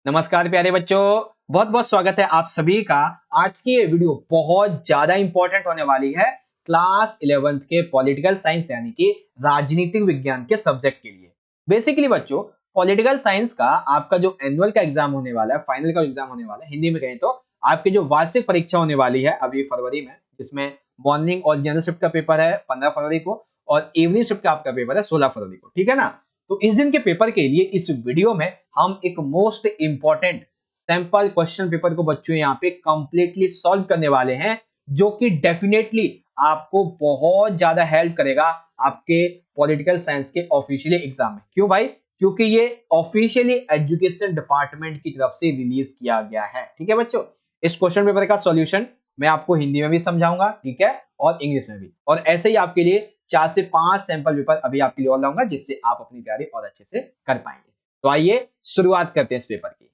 नमस्कार प्यारे बच्चों, बहुत बहुत स्वागत है आप सभी का। आज की ये वीडियो बहुत ज्यादा इंपॉर्टेंट होने वाली है क्लास 11th के पॉलिटिकल साइंस यानी कि राजनीतिक विज्ञान के सब्जेक्ट के लिए। बेसिकली बच्चों, पॉलिटिकल साइंस का आपका जो एनुअल का एग्जाम होने वाला है, फाइनल का एग्जाम होने वाला है, हिंदी में कहें तो आपकी जो वार्षिक परीक्षा होने वाली है अभी फरवरी में, जिसमें मॉर्निंग और जनरल शिफ्ट का पेपर है 15 फरवरी को और इवनिंग शिफ्ट का आपका पेपर है 16 फरवरी को, ठीक है ना। तो इस दिन के पेपर के लिए इस वीडियो में हम एक most important sample question paper को बच्चों यहाँ पे कंप्लीटली सॉल्व करने वाले हैं, जो कि डेफिनेटली आपको बहुत ज्यादा हेल्प करेगा आपके पॉलिटिकल साइंस के ऑफिशियली एग्जाम में। क्यों भाई? क्योंकि ये ऑफिशियली एजुकेशन डिपार्टमेंट की तरफ से रिलीज किया गया है। ठीक है बच्चों, इस क्वेश्चन पेपर का सॉल्यूशन मैं आपको हिंदी में भी समझाऊंगा, ठीक है, और इंग्लिश में भी, और ऐसे ही आपके लिए 4 से 5 सैंपल पेपर अभी आपके लिए और लाऊंगा, जिससे आप अपनी तैयारी और अच्छे से कर पाएंगे। तो आइए शुरुआत करते हैं इस पेपर की।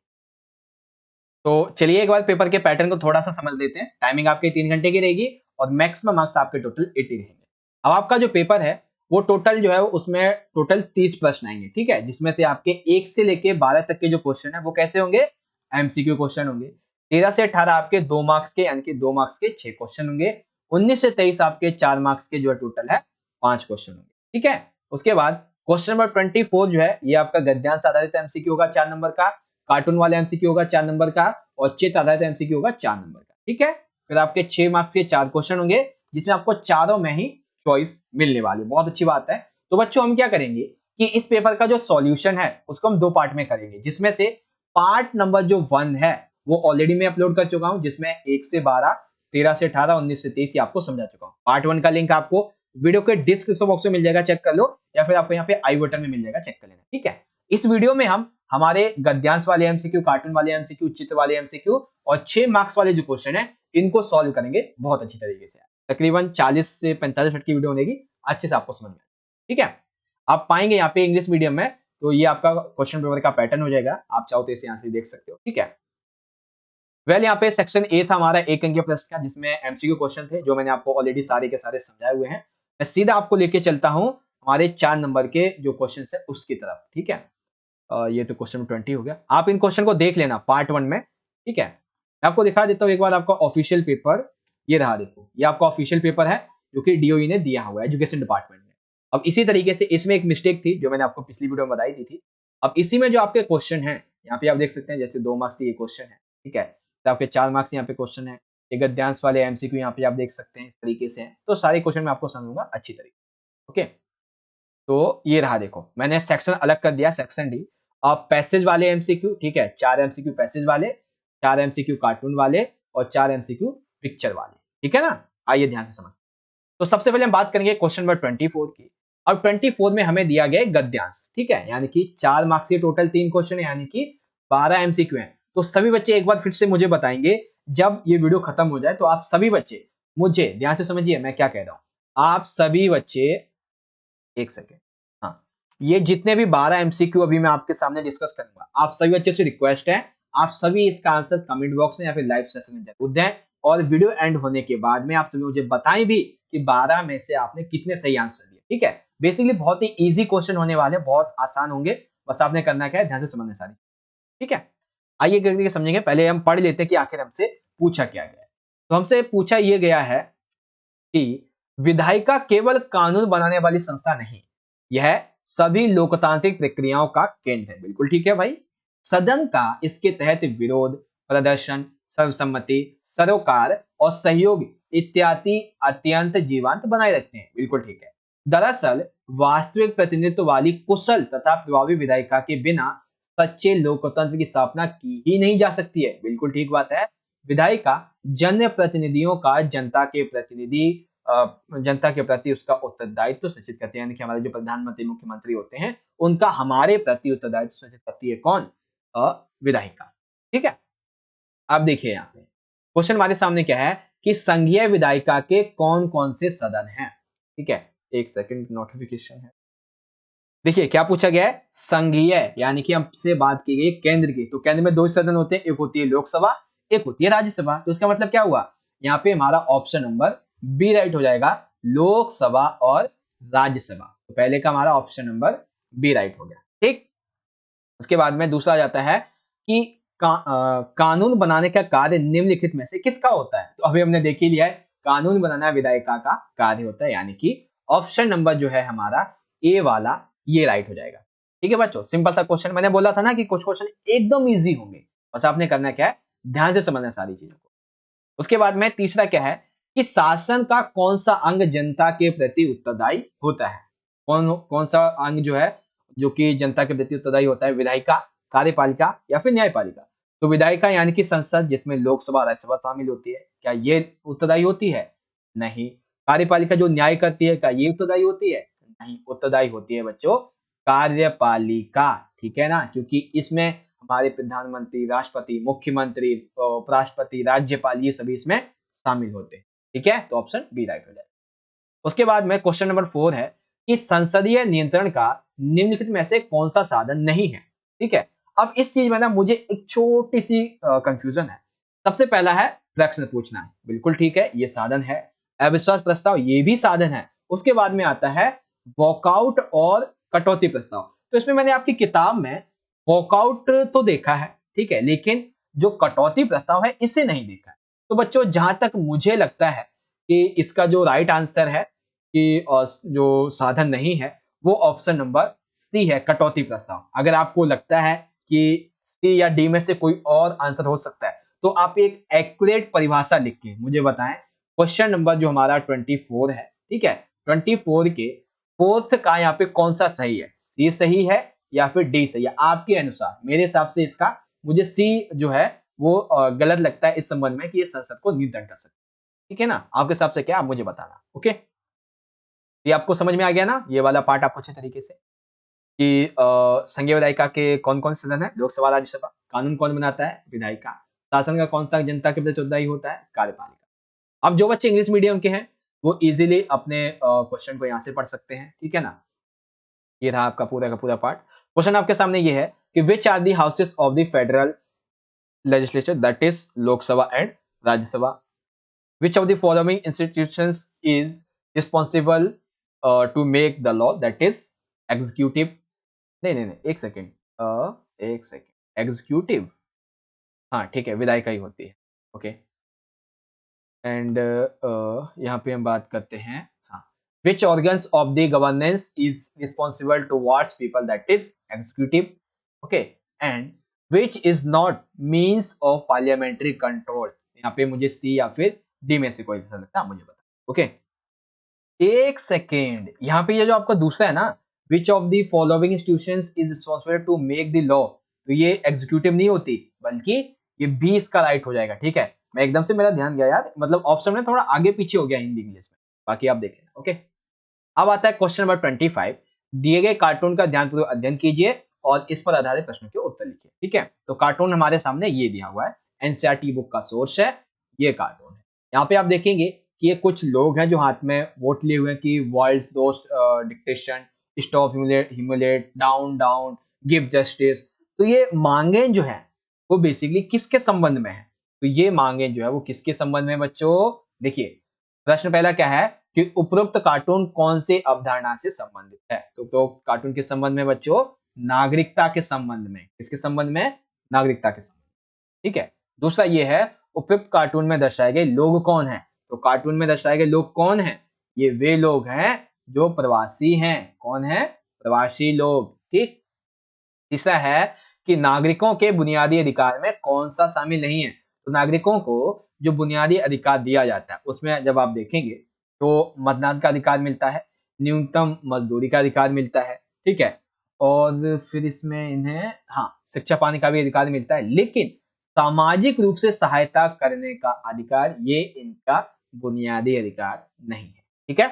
तो चलिए एक बार पेपर के पैटर्न को थोड़ा सा समझ लेते हैं। टाइमिंग आपके 3 घंटे की रहेगी और मैक्सिमम मार्क्स आपके टोटल 80 रहेंगे। अब आपका जो पेपर है वो टोटल जो है उसमें टोटल 30 प्रश्न आएंगे, ठीक है, जिसमें से आपके 1 से लेके 12 तक के जो क्वेश्चन है वो कैसे होंगे? एमसीक्यू क्वेश्चन होंगे। 13 से 18 आपके 2 मार्क्स के यानी कि 2 मार्क्स के 6 क्वेश्चन होंगे। 19 से 23 आपके 4 मार्क्स के जो है टोटल है 5 क्वेश्चन होंगे, ठीक है। उसके बाद क्वेश्चन नंबर 24 जो है ये आपका गद्यांश आधारित एमसीक्यू होगा 4 नंबर का, कार्टून वाला एमसीक्यू होगा 4 नंबर का और चित्र आधारित एमसीक्यू होगा 4 नंबर का, ठीक है। फिर आपके 6 मार्क्स के 4 क्वेश्चन होंगे, जिसमें आपको चारों में ही चॉइस मिलने वाली, बहुत अच्छी बात है। तो बच्चों हम क्या करेंगे कि इस पेपर का जो सॉल्यूशन है उसको हम 2 पार्ट में करेंगे, जिसमें से पार्ट नंबर जो 1 है वो ऑलरेडी मैं अपलोड कर चुका हूं, जिसमें 1 से 12, 13 से 18, 19 से 23 आपको समझा चुका हूं। पार्ट 1 का लिंक आपको वीडियो के डिस्क्रिप्शन बॉक्स में मिल जाएगा, चेक कर लो, या फिर आपको यहाँ पे आई बटन में मिल जाएगा, चेक कर लेना, ठीक है। इस वीडियो में हम हमारे गद्यांश वाले एमसीक्यू, कार्टून वाले एमसीक्यू, चित्र वाले एमसीक्यू और 6 मार्क्स वाले जो क्वेश्चन है इनको सॉल्व करेंगे बहुत अच्छी तरीके से। तकरीबन 40 से 45 मिनट की वीडियो बनेगी, अच्छे से आपको समझ में, ठीक है। आप पाएंगे यहाँ पे इंग्लिश मीडियम में, तो ये आपका क्वेश्चन पेपर का पैटर्न हो जाएगा। आप चाहो तो इसे यहाँ से देख सकते हो, ठीक है। वेल यहाँ पे सेक्शन ए था हमारा 1 अंक के प्रश्न का, जिसमें एमसीक्यू क्वेश्चन थे जो मैंने आपको ऑलरेडी सारे के सारे समझाए हुए हैं। मैं सीधा आपको लेके चलता हूँ हमारे 4 नंबर के जो क्वेश्चन है उसकी तरफ, ठीक है। ये तो क्वेश्चन 20 हो गया। आप इन क्वेश्चन को देख लेना पार्ट 1 में, ठीक है। मैं आपको दिखा देता हूँ एक बार आपका ऑफिशियल पेपर, ये रहा, देखो ये आपका ऑफिशियल पेपर है जो कि डीओई ने दिया हुआ है, एजुकेशन डिपार्टमेंट ने। अब इसी तरीके से इसमें एक मिस्टेक थी जो मैंने आपको पिछली वीडियो में बताई दी थी। अब इसी में जो आपके क्वेश्चन है यहाँ पे आप देख सकते हैं, जैसे 2 मार्क्स के ये क्वेश्चन है, ठीक है, तो आपके 4 मार्क्स यहाँ पे क्वेश्चन है। ये गद्यांश वाले एमसीक्यू यहाँ पे आप देख सकते हैं, इस तरीके से है। तो सारे क्वेश्चन मैं आपको समझूंगा अच्छी तरीके, ओके। तो ये रहा, देखो मैंने सेक्शन अलग कर दिया, सेक्शन डी। अब पैसेज वाले एमसीक्यू, ठीक है, 4 एमसीक्यू पैसेज वाले, 4 एमसीक्यू कार्टून वाले और 4 एमसीक्यू पिक्चर वाले, ठीक है ना। आइए ध्यान से समझते हैं। तो सबसे पहले हम बात करेंगे क्वेश्चन नंबर 24 की। अब 24 में हमें दिया गया गद्यांश, ठीक है, यानी कि 4 मार्क्स के टोटल 3 क्वेश्चन है, यानी कि 12 एमसीक्यू हैं। तो सभी बच्चे एक बार फिर से मुझे बताएंगे, जब ये वीडियो खत्म हो जाए तो आप सभी बच्चे मुझे ध्यान से समझिए मैं क्या कह रहा हूं। आप सभी बच्चे, एक सेकेंड, हाँ, ये जितने भी 12 एमसीक्यू अभी मैं आपके सामने डिस्कस करूंगा, आप सभी बच्चे से रिक्वेस्ट है, आप सभी इसका आंसर कमेंट बॉक्स में या फिर लाइव सेशन में जरूर दें, और वीडियो एंड होने के बाद में आप सभी मुझे बताएं भी कि 12 में से आपने कितने सही आंसर दिए, ठीक है। बेसिकली बहुत ही इजी क्वेश्चन होने वाले, बहुत आसान होंगे, बस आपने करना क्या है, ध्यान से समझना सारी, ठीक है। आइए करके समझेंगे। पहले हम पढ़ लेते हैं कि आखिर हमसे पूछा क्या गया है। तो हमसे पूछा यह गया है कि विधायिका केवल कानून बनाने वाली संस्था नहीं, यह सभी लोकतांत्रिक प्रक्रियाओं का केंद्र है। बिल्कुल ठीक है भाई। सदन का इसके तहत विरोध, प्रदर्शन, सर्वसम्मति, सरोकार और सहयोग इत्यादि अत्यंत जीवंत बनाए रखते हैं। बिल्कुल ठीक है। दरअसल वास्तविक प्रतिनिधित्व वाली कुशल तथा प्रभावी विधायिका के बिना सच्चे लोकतंत्र की स्थापना की ही नहीं जा सकती है। बिल्कुल ठीक बात है। विधायिका जन प्रतिनिधियों का जनता के प्रतिनिधि, जनता के प्रति उसका उत्तरदायित्व सुनिश्चित करते हैं, यानी कि हमारे जो प्रधानमंत्री मुख्यमंत्री होते हैं उनका हमारे प्रति उत्तरदायित्व सुनिश्चित करती है कौन? विधायिका, ठीक है। अब देखिए यहाँ पे क्वेश्चन हमारे सामने क्या है कि संघीय विधायिका के कौन कौन से सदन हैं, ठीक है। एक सेकंड, नोटिफिकेशन है। देखिए क्या पूछा गया है, संघीय यानी कि हमसे बात की गई केंद्र की। तो केंद्र में 2 सदन होते हैं, एक होती है लोकसभा, एक होती है राज्यसभा। तो इसका मतलब क्या हुआ, यहाँ पे हमारा ऑप्शन नंबर बी राइट हो जाएगा, लोकसभा और राज्यसभा। तो पहले का हमारा ऑप्शन नंबर बी राइट हो गया, ठीक। उसके बाद में दूसरा जाता है कि कानून बनाने का कार्य निम्नलिखित में से किसका होता है? तो अभी हमने देख ही लिया है, कानून बनाना विधायिका का कार्य होता है, यानी कि ऑप्शन नंबर जो है हमारा ए वाला ये राइट हो जाएगा। ठीक है बच्चों, सिंपल सा क्वेश्चन, मैंने बोला था ना कि कुछ क्वेश्चन एकदम इजी होंगे, बस आपने करना क्या है, ध्यान से समझना सारी चीजों को। उसके बाद में तीसरा क्या है कि शासन का कौन सा अंग जनता के प्रति उत्तरदायी होता है? कौन कौन सा अंग जो है जो कि जनता के प्रति उत्तरदायी होता है? विधायिका, कार्यपालिका या फिर न्यायपालिका? तो विधायिका यानी कि संसद, जिसमें लोकसभा राज्यसभा शामिल होती है, क्या ये उत्तरदायी होती है? नहीं। कार्यपालिका जो न्याय करती है, क्या ये उत्तरदायी होती है? नहीं, उत्तरदायी होती है बच्चों कार्यपालिका। ठीक है ना, क्योंकि इसमें हमारे प्रधानमंत्री, राष्ट्रपति, मुख्यमंत्री, उपराष्ट्रपति, राज्यपाल ये सभी इसमें शामिल होते हैं। ठीक है, तो ऑप्शन बी राइट हो जाएगा। उसके बाद में क्वेश्चन नंबर 4 है कि संसदीय नियंत्रण का निम्नलिखित में से कौन सा साधन नहीं है? ठीक है, अब इस चीज में ना मुझे एक छोटी सी कंफ्यूजन है। सबसे पहला है प्रश्न पूछना है, बिल्कुल ठीक है, ये साधन है। अविश्वास प्रस्ताव ये भी साधन है। उसके बाद में आता है वॉकआउट और कटौती प्रस्ताव। तो इसमें मैंने आपकी किताब में वॉकआउट तो देखा है, ठीक है, लेकिन जो कटौती प्रस्ताव है इसे नहीं देखा है। तो बच्चों जहां तक मुझे लगता है कि इसका जो राइट आंसर है कि जो साधन नहीं है वो ऑप्शन नंबर सी है, कटौती प्रस्ताव। अगर आपको लगता है कि सी या डी में से कोई और आंसर हो सकता है तो आप एक एक्यूरेट परिभाषा लिख के मुझे बताएं। क्वेश्चन नंबर जो हमारा 24 है, ठीक है, 24 के फोर्थ का यहाँ पे कौन सा सही है? सी सही है या फिर डी सही है आपके अनुसार? मेरे हिसाब से इसका मुझे सी जो है वो गलत लगता है इस संबंध में कि ये संसद को नियंत्रण कर सकता है। ठीक है ना, आपके हिसाब से क्या, आप मुझे बताना। ओके, ये आपको समझ में आ गया ना, ये वाला पार्ट आपको अच्छे तरीके से कि संघीय विधायिका के कौन कौन से सदन है? लोकसभा, राज्यसभा। कानून कौन बनाता है? विधायिका। शासन का कौन सा जनता के प्रति उत्तरदायी होता है? कार्यपालिका। अब जो बच्चे इंग्लिश मीडियम के हैं वो इजीली अपने क्वेश्चन को यहाँ से पढ़ सकते हैं। ठीक है ना, ये रहा आपका पूरा का पूरा पार्ट। क्वेश्चन आपके सामने ये है कि which are the houses of the federal legislature, that is Lok Sabha and Rajya Sabha. Which of the following institutions is responsible to make the law? That is executive. नहीं नहीं नहीं, एक सेकेंड, एक सेकेंड, एग्जीक्यूटिव, हाँ ठीक है, विधायिका ही होती है। ओके, एंड यहाँ पे हम बात करते हैं, हाँ, which organs of the governance is responsible towards people? That is executive. Okay, and which is not means of parliamentary control? यहाँ पे मुझे सी या फिर डी में से कोई ऐसा लगता है, मुझे बता। ओके, एक सेकेंड, यहाँ पे ये जो आपका दूसरा है ना, which of the following institutions is responsible to make the law, तो ये एग्जीक्यूटिव नहीं होती बल्कि ये बी इसका राइट हो जाएगा। ठीक है, मैं एकदम से मेरा ध्यान गया यार, मतलब ऑप्शन में थोड़ा आगे पीछे हो गया हिंदी इंग्लिश में, बाकी आप देख लेना। ओके, अब आता है क्वेश्चन नंबर 25। दिए गए कार्टून का ध्यानपूर्वक अध्ययन कीजिए और इस पर आधारित प्रश्नों के उत्तर लिखिए। ठीक है, तो कार्टून हमारे सामने ये दिया हुआ है, एनसीईआरटी बुक का सोर्स है, ये कार्टून है। यहाँ पे आप देखेंगे कि ये कुछ लोग हैं जो हाथ में वोट लिए हुए हैं कि वर्ल्ड्स दोस्त dictation, stop humiliate, down down, give justice. तो ये मांगे जो है वो बेसिकली किसके संबंध में है? तो ये मांगे जो है वो किसके संबंध में बच्चों? देखिए, प्रश्न पहला क्या है कि उपरोक्त कार्टून कौन से अवधारणा से संबंधित है? तो कार्टून के संबंध में बच्चों नागरिकता के संबंध में। किसके संबंध में? नागरिकता के संबंध में। ठीक है, दूसरा ये है उपयुक्त कार्टून में दर्शाए गए लोग कौन हैं? तो कार्टून में दर्शाए गए लोग कौन हैं? ये वे लोग हैं जो प्रवासी हैं। कौन है? प्रवासी लोग। ठीक, तीसरा है कि नागरिकों के बुनियादी अधिकार में कौन सा शामिल नहीं है? तो नागरिकों को जो बुनियादी अधिकार दिया जाता है उसमें जब आप देखेंगे तो मतदान का अधिकार मिलता है, न्यूनतम मजदूरी का अधिकार मिलता है, ठीक है, और फिर इसमें इन्हें हाँ शिक्षा पाने का भी अधिकार मिलता है, लेकिन सामाजिक रूप से सहायता करने का अधिकार ये इनका बुनियादी अधिकार नहीं है। ठीक है,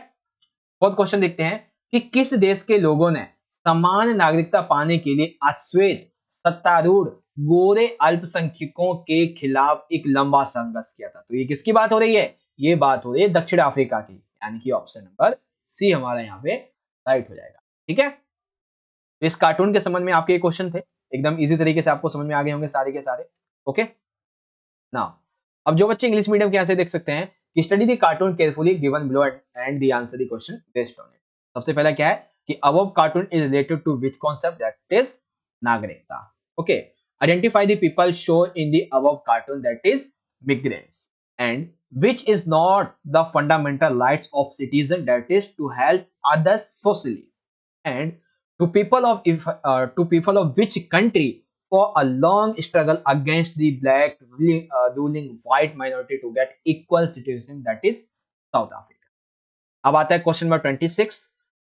बहुत क्वेश्चन देखते हैं कि किस देश के लोगों ने समान नागरिकता पाने के लिए अश्वेत सत्तारूढ़ गोरे अल्पसंख्यकों के खिलाफ एक लंबा संघर्ष किया था? तो ये किसकी बात हो रही है? ये बात हो रही है दक्षिण अफ्रीका की, यानी कि ऑप्शन नंबर सी हमारा यहाँ पे राइट हो जाएगा। ठीक है, तो इस कार्टून के संबंध में आपके क्वेश्चन थे, एकदम इजी तरीके से आपको समझ में आ गए होंगे सारे के सारे। ओके, नाउ अब जो बच्चे इंग्लिश मीडियम के यहाँ से देख सकते हैं कि study the cartoon carefully given below and the answer the question based on it. सबसे पहला क्या है कि above cartoon is related to which concept? That is नागरिकता। Okay, Identify the people shown in the above cartoon, that is migrants, and which is not the fundamental rights of citizen, that is to help others socially, and to people of which country for a long struggle against the black ruling white minority to get equal citizenship, that is south Africa. अब आता है question number 26।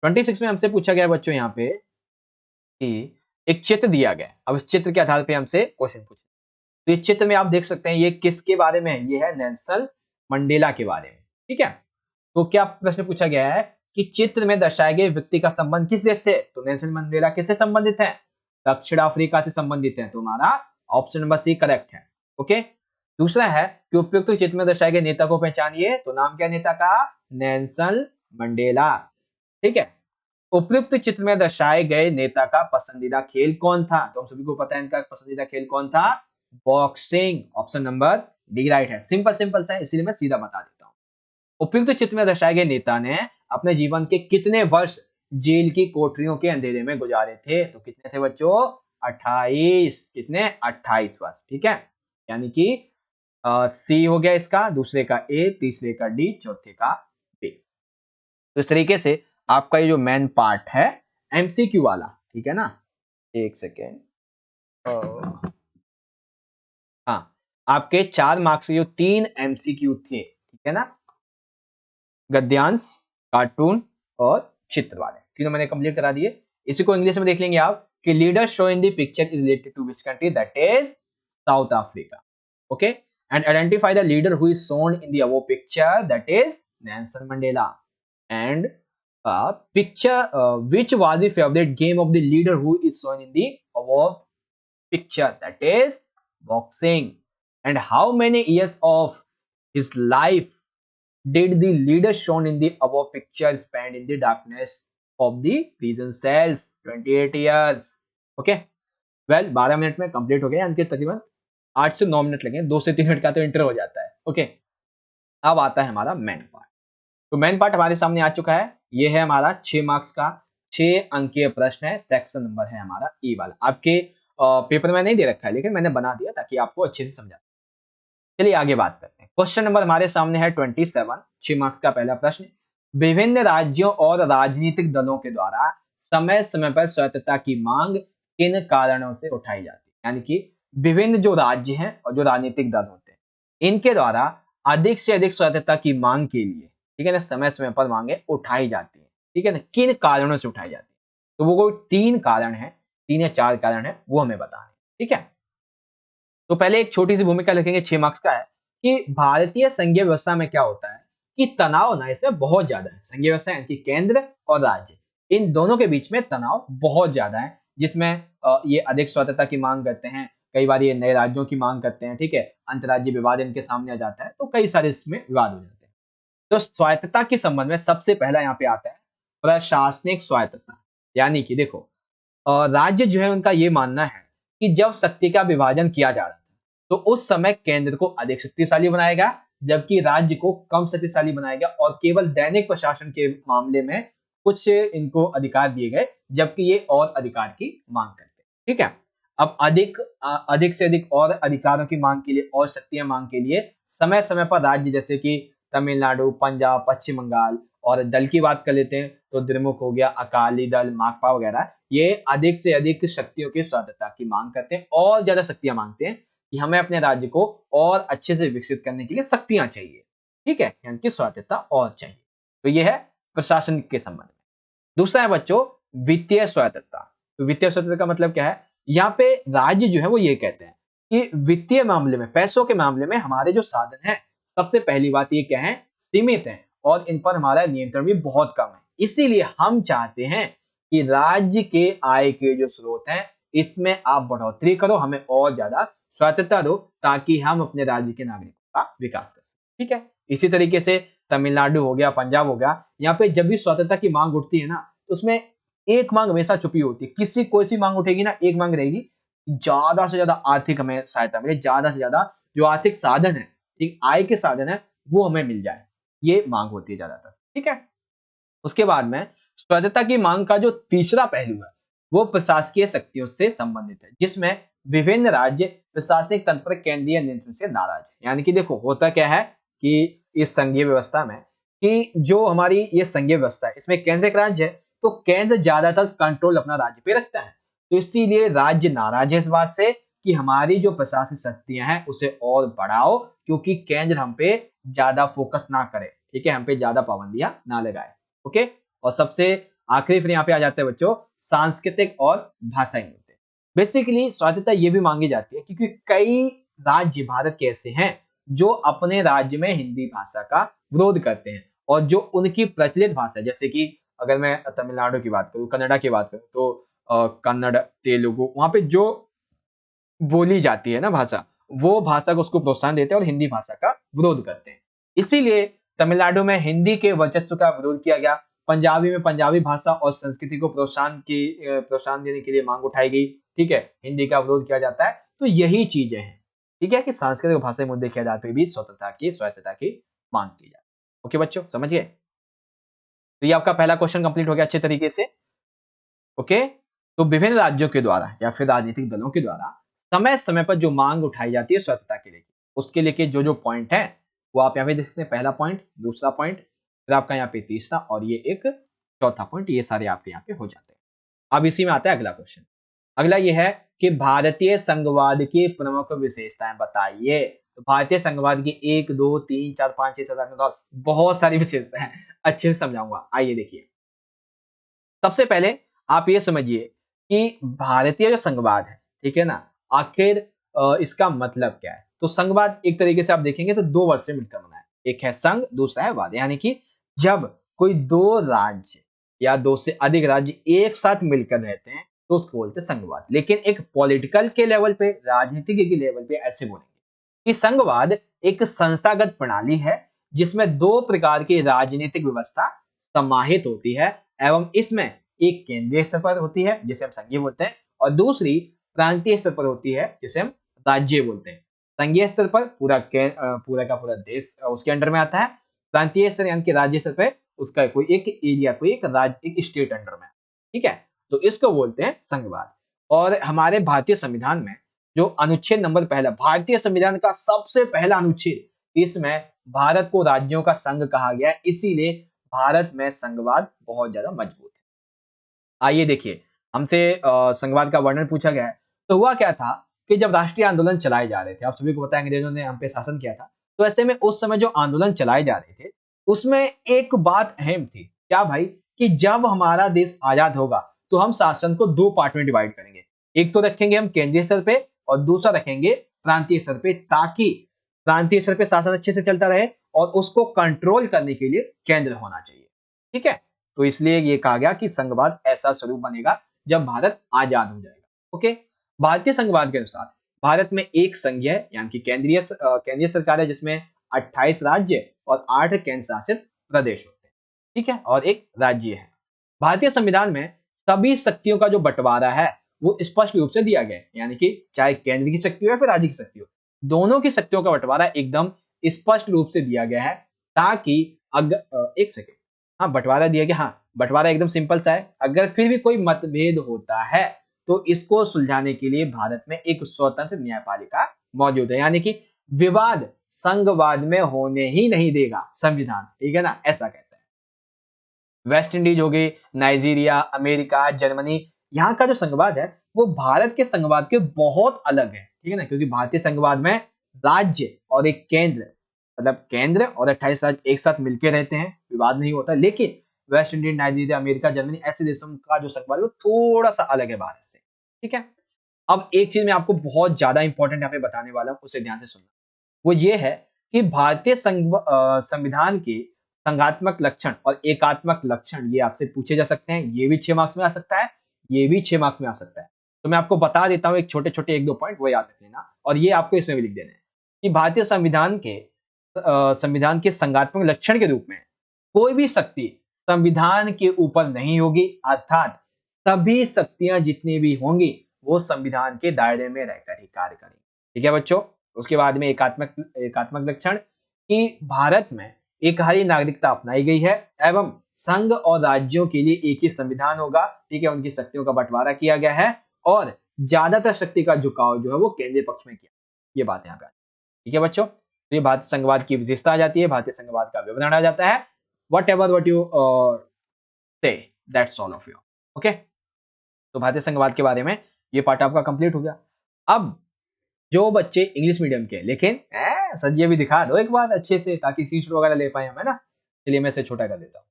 26 में हमसे पूछा गया बच्चों यहाँ पे कि एक चित्र दिया गया है। अब इस चित्र के आधार पे हमसे क्वेश्चन पूछे, तो इस चित्र में आप देख सकते हैं ये किसके बारे में है, ये है नेल्सन मंडेला के बारे में। ठीक है, तो क्या प्रश्न पूछा गया है कि चित्र में दर्शाए गए व्यक्ति का संबंध किस देश से, तो नेल्सन मंडेला किससे संबंधित है, दक्षिण अफ्रीका से संबंधित है। तो हमारा ऑप्शन नंबर सी करेक्ट है। ओके, दूसरा है कि उपयुक्त चित्र में दर्शाए गए नेता को पहचानिए, तो नाम क्या नेता का, नेल्सन मंडेला। ठीक है, उपयुक्त चित्र में दर्शाए गए नेता का पसंदीदा खेल कौन था, तो हम सभी को पता है इनका पसंदीदा खेल कौन था, boxing. Option number D right है। सिंपल सिंपल सा है, इसीलिए मैं सीधा बता देता हूँ। उपयुक्त चित्र में दर्शाए गए नेता ने अपने जीवन के कितने वर्ष जेल की कोठरियों के अंधेरे में गुजारे थे, तो कितने थे बच्चों, 28। कितने, 28 वर्ष। ठीक है, यानी कि सी हो गया इसका, दूसरे का ए, तीसरे का डी, चौथे का बी। तो इस तरीके से आपका ये जो मेन पार्ट है एमसीक्यू वाला, ठीक है ना, एक सेकेंड, हाँ, आपके 4 मार्क्स के जो 3 एमसीक्यू थे, ठीक है ना, गद्यांश, कार्टून और चित्र वाले, तीनों मैंने कंप्लीट करा दिए। इसी को इंग्लिश में देख लेंगे आप कि leader show in the picture is related to which country, that is South Africa. Okay, and identify the leader who is shown in the above picture, that is Nelson Mandela. And picture which was the favorite game of the leader who is shown in the above picture, that is boxing. And how many years of his life did the leader shown in the above picture spend in the darkness of the prison cells, 28 years. Okay, well 12 minute में complete हो गया, यानी कि तकरीबन 8 से 9 minute लगे, 2 से 3 minute का तो इंटर हो जाता है। ओके, अब आता है हमारा मेन पार्ट। तो मेन पार्ट हमारे सामने आ चुका है, ये है हमारा 6 मार्क्स का 6 अंकीय प्रश्न है, सेक्शन नंबर है हमारा ई वाला। आपके पेपर में नहीं दे रखा है, लेकिन मैंने बना दिया ताकि आपको अच्छे से समझा। चलिए आगे बात करते हैं। क्वेश्चन नंबर हमारे सामने है 27, 6 मार्क्स का पहला प्रश्न। विभिन्न राज्यों और राजनीतिक दलों के द्वारा समय समय पर स्वायत्तता की मांग किन कारणों से उठाई जाती है, यानी कि विभिन्न जो राज्य हैं और जो राजनीतिक दल होते हैं, इनके द्वारा अधिक से अधिक स्वायत्तता की मांग के लिए, ठीक है ना, समय समय पर मांगे उठाई जाती है। ठीक है ना, किन कारणों से उठाई जाती है, तो वो कोई 3 कारण है, 3 या 4 कारण है, वो हमें बताना है। ठीक है, तो पहले एक छोटी सी भूमिका लिखेंगे, 6 मार्क्स का है, कि भारतीय संघीय व्यवस्था में क्या होता है कि तनाव ना इसमें बहुत ज्यादा है। संघीय व्यवस्था यानी कि केंद्र और राज्य, इन दोनों के बीच में तनाव बहुत ज्यादा है, जिसमें ये अधिक स्वायत्तता की मांग करते हैं, कई बार ये नए राज्यों की मांग करते हैं। ठीक है, अंतर्राज्यीय विवाद इनके सामने आ जाता है, तो कई सारे इसमें विवाद हो जाते हैं। तो स्वायत्तता के संबंध में सबसे पहला यहाँ पे आता है प्रशासनिक स्वायत्तता, यानी कि देखो राज्य जो है उनका ये मानना है कि जब शक्ति का विभाजन किया जा रहा है तो उस समय केंद्र को अधिक शक्तिशाली बनाएगा, जबकि राज्य को कम शक्तिशाली बनाएगा, और केवल दैनिक प्रशासन के मामले में कुछ इनको अधिकार दिए गए, जबकि ये और अधिकार की मांग करते हैं। ठीक है, अब अधिक से अधिक और अधिकारों की मांग के लिए और शक्तियां मांग के लिए समय समय पर राज्य जैसे कि तमिलनाडु, पंजाब, पश्चिम बंगाल, और दल की बात कर लेते हैं तो द्रमुक हो गया, अकाली दल, माकपा वगैरह, ये अधिक से अधिक शक्तियों की स्वायत्तता की मांग करते हैं, और ज्यादा शक्तियां मांगते हैं कि हमें अपने राज्य को और अच्छे से विकसित करने के लिए शक्तियां चाहिए। ठीक है, यानी कि स्वायत्तता और चाहिए। तो ये है प्रशासन के संबंध में। दूसरा है बच्चों वित्तीय स्वायत्तता। तो वित्तीय स्वायत्तता का मतलब क्या है, यहाँ पे राज्य जो है वो ये कहते हैं कि वित्तीय मामले में, पैसों के मामले में हमारे जो साधन है, सबसे पहली बात ये क्या है, सीमित है, और इन पर हमारा नियंत्रण भी बहुत कम है। इसीलिए हम चाहते हैं कि राज्य के आय के जो स्रोत हैं इसमें आप बढ़ोतरी करो, हमें और ज्यादा स्वायत्तता दो, ताकि हम अपने राज्य के नागरिकों का विकास कर सकें। ठीक है, इसी तरीके से तमिलनाडु हो गया, पंजाब हो गया, यहाँ पे जब भी स्वायत्तता की मांग उठती है ना, तो उसमें एक मांग हमेशा छुपी होती है। किसी कोई सी मांग उठेगी ना, एक मांग रहेगी, ज्यादा से ज्यादा आर्थिक हमें सहायता मिले, ज्यादा से ज्यादा जो आर्थिक साधन है, एक आय के साधन है, वो हमें मिल जाए, ये मांग होती है ज्यादातर। ठीक है, उसके बाद में स्वायत्तता की मांग का जो तीसरा पहलू है वो प्रशासकीय शक्तियों से संबंधित है, जिसमें विभिन्न राज्य प्रशासनिक तंत्र पर केंद्रीय नियंत्रण से नाराज है। यानी कि देखो होता क्या है कि इस संघीय व्यवस्था में कि जो हमारी ये संघीय व्यवस्था है, इसमें केंद्र एक राज्य है, तो केंद्र ज्यादातर कंट्रोल अपना राज्य पे रखता है। तो इसीलिए राज्य नाराज है इस बात से कि हमारी जो प्रशासनिक शक्तियां हैं उसे और बढ़ाओ, क्योंकि केंद्र हम पे ज्यादा फोकस ना करे, ठीक है, हम पे ज्यादा पाबंदियां ना लगाए। ओके, और सबसे आखिरी फिर यहाँ पे आ जाते हैं बच्चों सांस्कृतिक और भाषाई मुद्दे। बेसिकली स्वायत्तता ये भी मांगी जाती है क्योंकि कई राज्य भारत के ऐसे हैं जो अपने राज्य में हिंदी भाषा का विरोध करते हैं, और जो उनकी प्रचलित भाषा है, जैसे कि अगर मैं तमिलनाडु की बात करूं, कन्नडा की बात करूं, तो कन्नड़, तेलुगु, वहां पे जो बोली जाती है ना भाषा, वो भाषा को उसको प्रोत्साहन देते हैं और हिंदी भाषा का विरोध करते हैं। इसीलिए तमिलनाडु में हिंदी के वर्चस्व का विरोध किया गया। पंजाबी में पंजाबी भाषा और संस्कृति को प्रोत्साहन देने के लिए मांग उठाई गई। ठीक है, हिंदी का विरोध किया जाता है। तो यही चीजें हैं, ठीक है, कि सांस्कृतिक भाषाई मुद्दे के आधार पर भी स्वायत्तता की मांग की जाती है। ओके बच्चों, समझिए। तो ये आपका पहला क्वेश्चन कंप्लीट हो गया अच्छे तरीके से। ओके, तो विभिन्न राज्यों के द्वारा या फिर राजनीतिक दलों के द्वारा समय समय पर जो मांग उठाई जाती है स्वच्छता के लिए, उसके लेके जो जो पॉइंट है वो आप यहाँ पे देख सकते हैं। पहला पॉइंट, दूसरा पॉइंट, फिर आपका यहाँ पे तीसरा और ये एक चौथा पॉइंट, ये सारे आपके यहाँ पे हो जाते हैं। अब इसी में आता है अगला क्वेश्चन। अगला ये है कि भारतीय संघवाद की प्रमुख विशेषताएं बताइए। तो भारतीय संघवाद की 1 2 3 4 5 6 7 8 9 10 बहुत सारी विशेषताएं हैं, अच्छे से समझाऊंगा। आइए देखिए, सबसे पहले आप ये समझिए कि भारतीय जो संघवाद है, ठीक है ना, आखिर इसका मतलब क्या है। तो संघवाद एक तरीके से आप देखेंगे तो दो वर्ड से मिलकर बना है, एक है संघ, दूसरा है वाद। यानी कि जब कोई दो राज्य या दो से अधिक राज्य एक साथ मिलकर रहते हैं तो उसको बोलते हैं संघवाद। लेकिन एक पॉलिटिकल के लेवल पे, राजनीतिक के लेवल पे ऐसे बोलेंगे कि संघवाद एक संस्थागत प्रणाली है जिसमें दो प्रकार की राजनीतिक व्यवस्था समाहित होती है, एवं इसमें एक केंद्रीय स्तर पर होती है जिसे हम संघीय बोलते हैं, और दूसरी प्रांतीय स्तर पर होती है जिसे हम राज्य बोलते हैं। संघीय स्तर पर पूरा का पूरा देश उसके अंडर में आता है। प्रांतीय स्तर यानी कि राज्य स्तर पर उसका कोई एक एरिया, कोई एक राज्य, एक स्टेट अंडर में, ठीक है। तो इसको बोलते हैं संघवाद। और हमारे भारतीय संविधान में जो अनुच्छेद नंबर पहला, भारतीय संविधान का सबसे पहला अनुच्छेद, इसमें भारत को राज्यों का संघ कहा गया है, इसीलिए भारत में संघवाद बहुत ज्यादा मजबूत है। आइए देखिए, हमसे संघवाद का वर्णन पूछा गया है। तो हुआ क्या था कि जब राष्ट्रीय आंदोलन चलाए जा रहे थे, आप सभी को पता है अंग्रेजों ने हम पे शासन किया था, तो ऐसे में उस समय जो आंदोलन चलाए जा रहे थे उसमें एक बात अहम थी, क्या भाई, कि जब हमारा देश आजाद होगा तो हम शासन को दो पार्ट में डिवाइड करेंगे। एक तो रखेंगे हम केंद्रीय स्तर पे और दूसरा रखेंगे प्रांतीय स्तर पे, ताकि प्रांतीय स्तर पे शासन अच्छे से चलता रहे और उसको कंट्रोल करने के लिए केंद्र होना चाहिए। ठीक है, तो इसलिए ये कहा गया कि संघवाद ऐसा स्वरूप बनेगा जब भारत आजाद हो जाएगा। ओके, भारतीय संघवाद के अनुसार भारत में एक संघीय यानी कि केंद्रीय सरकार है जिसमें 28 राज्य और 8 केंद्र शासित प्रदेश होते हैं, ठीक है, और एक राज्य है। भारतीय संविधान में सभी शक्तियों का जो बंटवारा है वो स्पष्ट रूप से दिया गया है, यानी कि चाहे केंद्र की शक्ति हो या फिर राज्य की शक्ति हो, दोनों की शक्तियों का बंटवारा एकदम स्पष्ट रूप से दिया गया है, ताकि अगर एक सेकेंड, हाँ बंटवारा दिया गया, हाँ बंटवारा एकदम सिंपल सा है। अगर फिर भी कोई मतभेद होता है तो इसको सुलझाने के लिए भारत में एक स्वतंत्र न्यायपालिका मौजूद है, यानी कि विवाद संघवाद में होने ही नहीं देगा संविधान, ठीक है ना, ऐसा कहता है। वेस्ट इंडीज हो गई, नाइजीरिया, अमेरिका, जर्मनी, यहाँ का जो संघवाद है वो भारत के संघवाद के बहुत अलग है, ठीक है ना, क्योंकि भारतीय संघवाद में राज्य और एक केंद्र, मतलब केंद्र और 28 राज्य एक साथ मिलकर रहते हैं, विवाद नहीं होता। लेकिन West Indies, Nigeria, America, Germany ऐसे देशों का जो संघवाद है वो थोड़ा सा अलग है भारत से, ठीक है। अब एक चीज मैं आपको बहुत ज्यादा इंपॉर्टेंट यहाँ पे बताने वाला हूँ, उसे ध्यान से सुनना। वो ये है कि भारतीय संविधान के संघात्मक लक्षण और एकात्मक लक्षण ये आपसे पूछे जा सकते हैं। ये भी 6 मार्क्स में आ सकता है, ये भी 6 मार्क्स में आ सकता है। तो मैं आपको बता देता हूँ एक छोटे-छोटे 1-2 पॉइंट, वो याद रख लेना, और ये आपको इसमें भी लिख देना है कि भारतीय संविधान के संघात्मक लक्षण के रूप में कोई भी शक्ति संविधान के ऊपर नहीं होगी, अर्थात सभी शक्तियां जितनी भी होंगी वो संविधान के दायरे में रहकर ही कार्य करेंगी। ठीक है बच्चों, उसके बाद में एकात्मक एकात्मक लक्षण कि भारत में एक ही नागरिकता अपनाई गई है एवं संघ और राज्यों के लिए एक ही संविधान होगा, ठीक है। उनकी शक्तियों का बंटवारा किया गया है और ज्यादातर शक्ति का झुकाव जो है वो केंद्रीय पक्ष में किया। ये बात यहाँ पे, ठीक है बच्चों। तो ये भारतीय संघवाद की विशेषता आ जाती है, भारतीय संघवाद का विवरण आ जाता है। वट एवर वट यू से, that's all of you. Okay, तो भारतीय संघवाद के बारे में ये पार्ट आपका कंप्लीट हो गया। अब जो बच्चे इंग्लिश मीडियम के, लेकिन सर ये भी दिखा दो एक बार अच्छे से ताकि स्क्रीनशॉट वगैरह ले पाए हम, है ना। चलिए मैं इसे छोटा कर देता हूँ।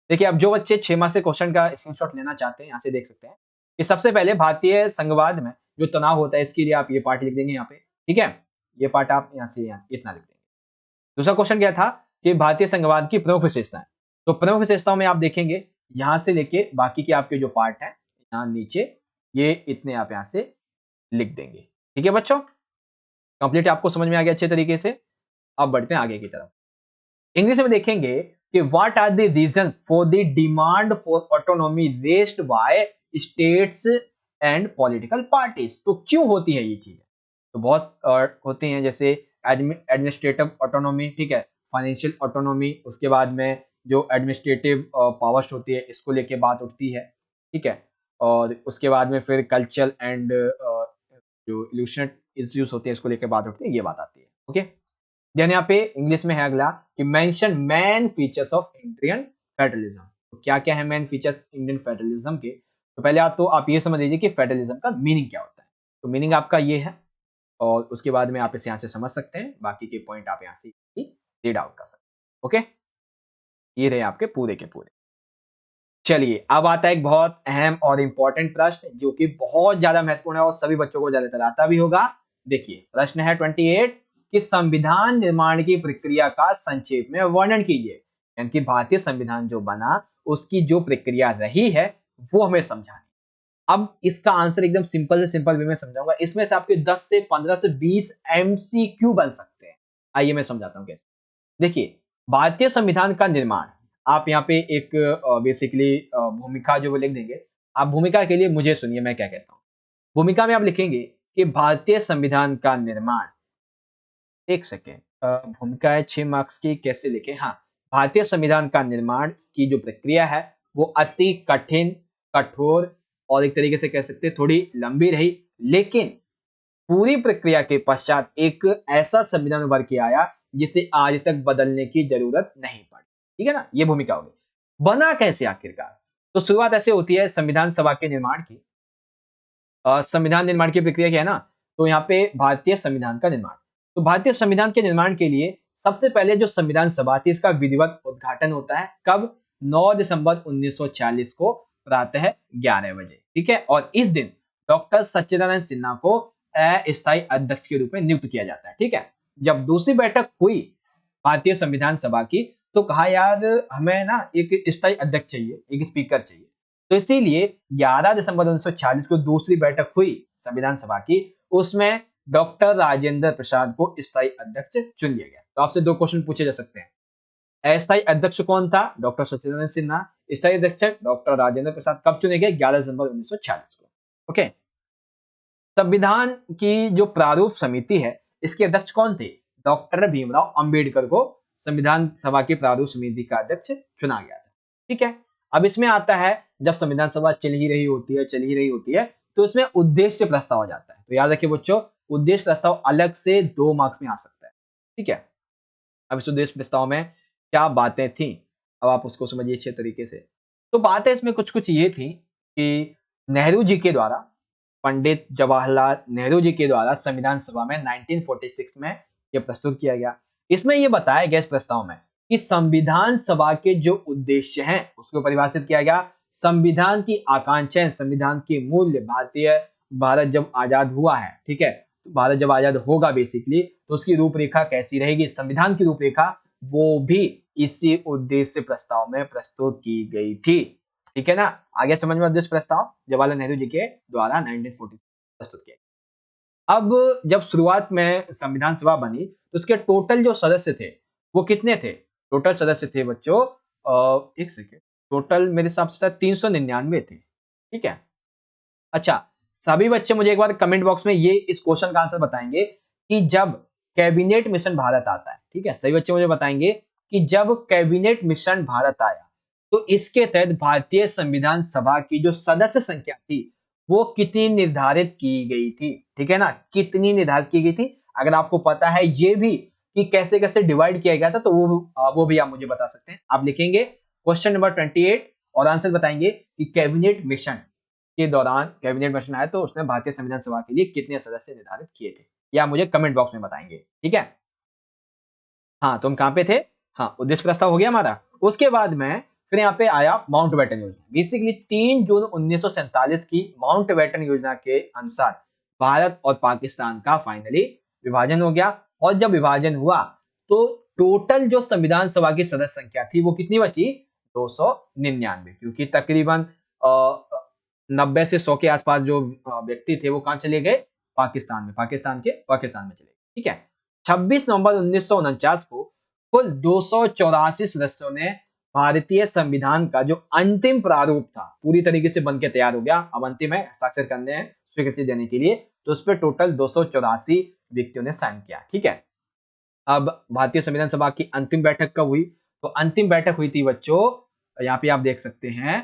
देखिए, अब जो बच्चे 6 माह से क्वेश्चन का स्क्रीनशॉट लेना चाहते हैं, यहाँ से देख सकते हैं कि सबसे पहले भारतीय संघवाद में जो तनाव होता है इसके लिए आप ये पार्ट लिख देंगे यहाँ पे, ठीक है। ये पार्ट आप यहाँ से यहाँ इतना लिख देंगे। दूसरा क्वेश्चन क्या था कि भारतीय संघवाद की प्रमुख विशेषताएं। तो प्रमुख विशेषताओं में आप देखेंगे यहाँ से लेके बाकी के आपके जो पार्ट है यहाँ नीचे, ये इतने आप यहाँ से लिख देंगे, ठीक है बच्चों। कंप्लीट आपको समझ में आ गया अच्छे तरीके से। अब बढ़ते हैं आगे की तरफ। इंग्लिश में देखेंगे कि what are the reasons for the demand for autonomy raised by states and political parties. तो क्यों होती है ये चीजें? तो बहुत होती हैं, जैसे एडमिनिस्ट्रेटिव ऑटोनॉमी, ठीक है, फाइनेंशियल ऑटोनॉमी, उसके बाद में जो एडमिनिस्ट्रेटिव पावर्स होती है इसको लेके बात उठती है, ठीक है। और उसके बाद में फिर कल्चरल एंड जो इल्यूशनल इश्यूज होते हैं इसको लेके बात उठती है, ये बात आती है। ओके, देन यहाँ पे इंग्लिश में है अगला कि mention main features of Indian federalism. तो क्या क्या है मेन फीचर्स इंडियन फेडरलिज्म के? तो पहले आप ये समझ लीजिए कि फेडरलिज्म का मीनिंग क्या होता है। तो मीनिंग आपका ये है और उसके बाद में आप इसे यहाँ से समझ सकते हैं, बाकी के पॉइंट आप यहाँ से रीड आउट कर सकते हैं। ओके, ये रहे आपके पूरे के पूरे। चलिए, अब आता है एक बहुत अहम और इंपॉर्टेंट प्रश्न जो कि बहुत ज्यादा महत्वपूर्ण है और सभी बच्चों को ज्यादातर आता भी होगा। देखिए, प्रश्न है 28 कि संविधान निर्माण की प्रक्रिया का संक्षेप में वर्णन कीजिए। यानी कि भारतीय संविधान जो बना उसकी जो प्रक्रिया रही है वो हमें समझानी। अब इसका आंसर एकदम सिंपल से सिंपल वे में समझाऊंगा। इसमें से आपके 10 से 15 से 20 एमसीक्यू बन सकते हैं। आइए मैं समझाता हूं कैसे। देखिए, भारतीय संविधान का निर्माण, आप यहाँ पे एक बेसिकली भूमिका जो वो लिख देंगे। आप भूमिका के लिए मुझे सुनिए मैं क्या कहता हूँ। भूमिका में आप लिखेंगे कि भारतीय संविधान का निर्माण, एक सेकेंड, भूमिका है 6 मार्क्स की, कैसे लिखे? हाँ, भारतीय संविधान का निर्माण की जो प्रक्रिया है वो अति कठिन, कठोर और एक तरीके से कह सकते हैं थोड़ी लंबी रही, लेकिन पूरी प्रक्रिया के पश्चात एक ऐसा संविधान उभर के आया जिसे आज तक बदलने की जरूरत नहीं पड़ी। ठीक है ना, ये भूमिका होगी। बना कैसे आखिरकार? तो शुरुआत ऐसे होती है संविधान सभा के निर्माण की। संविधान निर्माण की प्रक्रिया क्या है ना, तो यहाँ पे भारतीय संविधान का निर्माण। तो भारतीय संविधान के निर्माण के लिए सबसे पहले जो संविधान सभा थी इसका विधिवत उद्घाटन होता है। कब? 9 दिसंबर 1940 को प्रातः 11 बजे। ठीक है, और इस दिन डॉक्टर सच्चिदानंद सिन्हा को अस्थायी अध्यक्ष के रूप में नियुक्त किया जाता है। ठीक है, जब दूसरी बैठक हुई भारतीय संविधान सभा की तो कहा यार हमें ना एक स्थायी अध्यक्ष चाहिए, एक स्पीकर चाहिए। तो इसीलिए 11 दिसंबर 1940 को दूसरी बैठक हुई संविधान सभा की, उसमें डॉक्टर राजेंद्र प्रसाद को स्थायी अध्यक्ष चुन लिया गया। तो आपसे दो क्वेश्चन पूछे जा सकते हैं। अस्थायी अध्यक्ष कौन था? डॉक्टर सच्चिदानंद सिन्हा। स्थायी अध्यक्ष डॉक्टर राजेंद्र प्रसाद। कब चुने गए? 11 दिसंबर 1940 को। ओके, संविधान की जो प्रारूप समिति है इसके अध्यक्ष कौन थे? डॉक्टर भीमराव अंबेडकर को संविधान सभा की प्रारूप समिति का अध्यक्ष चुना गया था। ठीक है, अब इसमें आता है जब संविधान सभा चल ही रही होती है तो इसमें उद्देश्य प्रस्ताव आ जाता है। तो याद रखिए बच्चों, उद्देश्य प्रस्ताव अलग से 2 मार्क्स में आ सकता है। ठीक है, अब इस उद्देश्य प्रस्ताव में क्या बातें थी, अब आप उसको समझिए अच्छे तरीके से। तो बातें इसमें कुछ कुछ ये थी कि नेहरू जी के द्वारा, पंडित जवाहरलाल नेहरू जी के द्वारा संविधान सभा में 1946 में यह प्रस्तुत किया गया। इसमें यह बताया गया इस प्रस्ताव में कि संविधान सभा के जो उद्देश्य हैं उसको परिभाषित किया गया। संविधान की आकांक्षाएं, संविधान के मूल्य, भारत जब आजाद हुआ है, ठीक है, तो भारत जब आजाद होगा बेसिकली तो उसकी रूपरेखा कैसी रहेगी, संविधान की रूपरेखा, वो भी इसी उद्देश्य प्रस्ताव में प्रस्तुत की गई थी। ठीक है ना, आगे समझ में उद्देश्य प्रस्ताव जवाहरलाल नेहरू जी के द्वारा 1940 प्रस्तुत किया। अब जब शुरुआत में संविधान सभा बनी तो उसके टोटल जो सदस्य थे वो कितने थे? टोटल सदस्य थे बच्चों, एक सेकेंड, टोटल मेरे हिसाब से 399 थे। ठीक है, अच्छा, सभी बच्चे मुझे एक बार कमेंट बॉक्स में ये इस क्वेश्चन का आंसर बताएंगे कि जब कैबिनेट मिशन भारत आता है, ठीक है, सभी बच्चे मुझे बताएंगे कि जब कैबिनेट मिशन भारत आया तो इसके तहत भारतीय संविधान सभा की जो सदस्य संख्या थी वो कितनी निर्धारित की गई थी, ठीक है ना, कितनी निर्धारित की गई थी। अगर आपको पता है ये भी कि कैसे कैसे डिवाइड किया गया था तो वो भी आप मुझे बता सकते हैं। आप लिखेंगे क्वेश्चन नंबर 28 और आंसर बताएंगे कि कैबिनेट मिशन के दौरान कैबिनेट मिशन आया तो उसने भारतीय संविधान सभा के लिए कितने सदस्य निर्धारित किए थे, या मुझे कमेंट बॉक्स में बताएंगे, ठीक है। हाँ, तो हम कहाँ पे थे? हाँ, उद्देश्य प्रस्ताव हो गया हमारा। उसके बाद में फिर यहाँ पे आया माउंटबेटन योजना। बेसिकली 3 जून 1947 की माउंटबेटन योजना के अनुसार भारत और पाकिस्तान का फाइनली विभाजन हो गया। और जब विभाजन हुआ तो टोटल जो संविधान सभा की सदस्य संख्या थी वो कितनी बची? 299, क्योंकि तकरीबन 90 से 100 के आसपास जो व्यक्ति थे वो कहाँ चले गए? पाकिस्तान में, पाकिस्तान में चले गए, ठीक है। 26 नवंबर 1949 को कुल 284 सदस्यों ने भारतीय संविधान का जो अंतिम प्रारूप था पूरी तरीके से बनके तैयार हो गया, अब अंतिम है, हस्ताक्षर करने हैं स्वीकृति देने के लिए, तो उस पर टोटल 284 व्यक्तियों ने साइन किया, ठीक है। अब भारतीय संविधान सभा की अंतिम बैठक कब हुई? तो अंतिम बैठक हुई थी बच्चों, यहाँ पे आप देख सकते हैं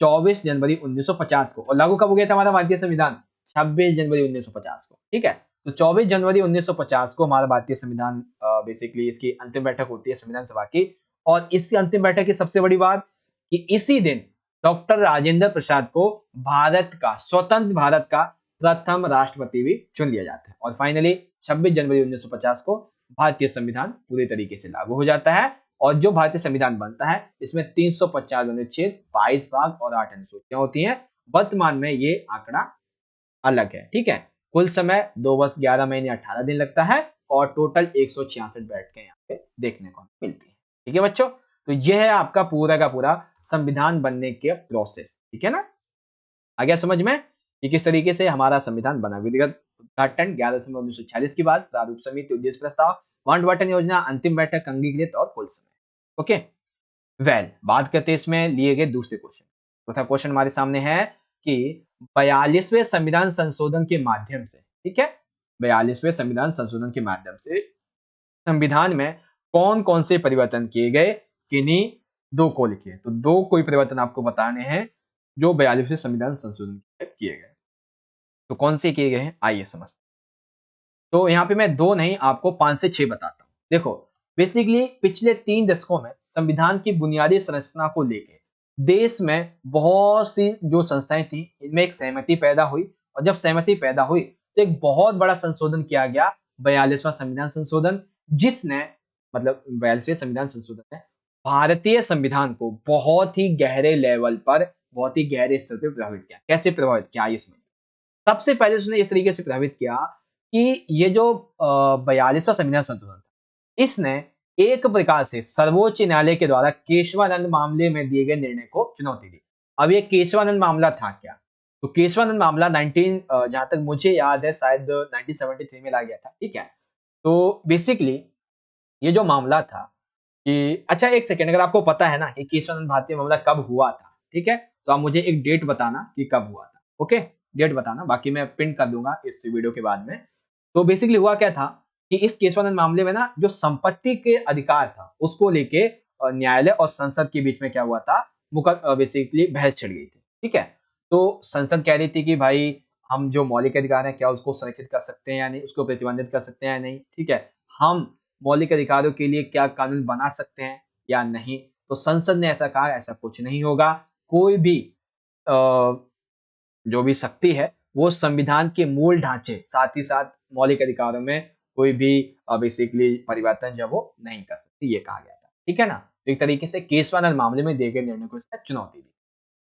24 जनवरी 1950 को। और लागू कब हो गया था हमारा भारतीय संविधान? 26 जनवरी 1950 को, ठीक है। तो 24 जनवरी 1950 को हमारा भारतीय संविधान बेसिकली इसकी अंतिम बैठक होती है संविधान सभा की। और इस अंतिम बैठक की सबसे बड़ी बात कि इसी दिन डॉक्टर राजेंद्र प्रसाद को भारत का, स्वतंत्र भारत का प्रथम राष्ट्रपति भी चुन लिया जाता है। और फाइनली 26 जनवरी 1950 को भारतीय संविधान पूरी तरीके से लागू हो जाता है। और जो भारतीय संविधान बनता है इसमें 350 अनुच्छेद, 22 भाग और 8 अनुसूचियां होती हैं। वर्तमान में ये आंकड़ा अलग है, ठीक है। कुल समय 2 वर्ष 11 महीने 18 दिन लगता है और टोटल 166 बैठकें यहाँ पे देखने को मिलती है, ठीक है बच्चों। तो ये है आपका पूरा का पूरा संविधान बनने के प्रोसेस, ठीक है ना। आ गया समझ में कि किस तरीके से हमारा संविधान बना। विधिवत उद्घाटन 11 दिसंबर 1946 के बाद, प्रारूप समिति, उद्देश्य प्रस्ताव, माउंटबेटन योजना, अंतिम बैठक, अंगीकृत और कुल समय, ओके। बात करते हैं इसमें लिए गए दूसरे क्वेश्चन। चौथा क्वेश्चन हमारे सामने है कि 42वें संविधान संशोधन के माध्यम से, ठीक है, 42वें संविधान संशोधन के माध्यम से संविधान में कौन कौन से परिवर्तन किए गए, किन्हीं दो को लिखिए। तो दो कोई परिवर्तन आपको बताने हैं जो 42वें संविधान संशोधन के तहत किए गए। तो कौन से किए गए हैं आइए समझते हैं। तो यहाँ पे मैं दो नहीं आपको 5 से 6 बताता हूँ। देखो बेसिकली पिछले 3 दशकों में संविधान की बुनियादी संरचना को लेकर देश में बहुत सी जो संस्थाएं थी इनमें एक सहमति पैदा हुई। और जब सहमति पैदा हुई तो एक बहुत बड़ा संशोधन किया गया, 42वां संविधान संशोधन, जिसने मतलब 42वें संविधान संशोधन ने भारतीय संविधान को बहुत ही गहरे लेवल पर, बहुत ही गहरे स्तर पर प्रभावित किया। कैसे प्रभावित किया इसमें? सबसे पहले उसने इस तरीके से प्रभावित किया कि ये जो 42वां संविधान संशोधन था इसने एक प्रकार से सर्वोच्च न्यायालय के द्वारा केशवानंद मामले में दिए गए निर्णय को चुनौती दी। अब ये केशवानंद मामला था क्या? तो केशवानंद मामला जहां तक मुझे याद है शायद 1973 में ला गया था, ठीक है। तो बेसिकली ये जो मामला था कि अच्छा एक सेकेंड, अगर आपको पता है ना कि केशवानंद भारती मामला कब हुआ था, ठीक है, तो आप मुझे एक डेट बताना कि कब हुआ था, ओके, डेट बताना, बाकी मैं पिन कर दूंगा इस वीडियो के बाद में। तो बेसिकली हुआ क्या था कि इस केशवानंद मामले में ना जो संपत्ति के अधिकार था उसको लेके न्यायालय और संसद के बीच में क्या हुआ था, बेसिकली बहस छिड़ गई थी, ठीक है। तो संसद कह रही थी कि भाई हम जो मौलिक अधिकार है क्या उसको संरक्षित कर सकते हैं या नहीं, उसको प्रतिबंधित कर सकते हैं या नहीं, ठीक है, हम मौलिक अधिकारों के लिए क्या कानून बना सकते हैं या नहीं। तो संसद ने ऐसा कहा ऐसा कुछ नहीं होगा, कोई भी जो भी शक्ति है वो संविधान के मूल ढांचे साथ ही साथ मौलिक अधिकारों में कोई भी बेसिकली परिवर्तन जो वो नहीं कर सकती, ये कहा गया था, ठीक है ना। तो एक तरीके से केशवानंद मामले में दिए गए निर्णय को इसने चुनौती दी।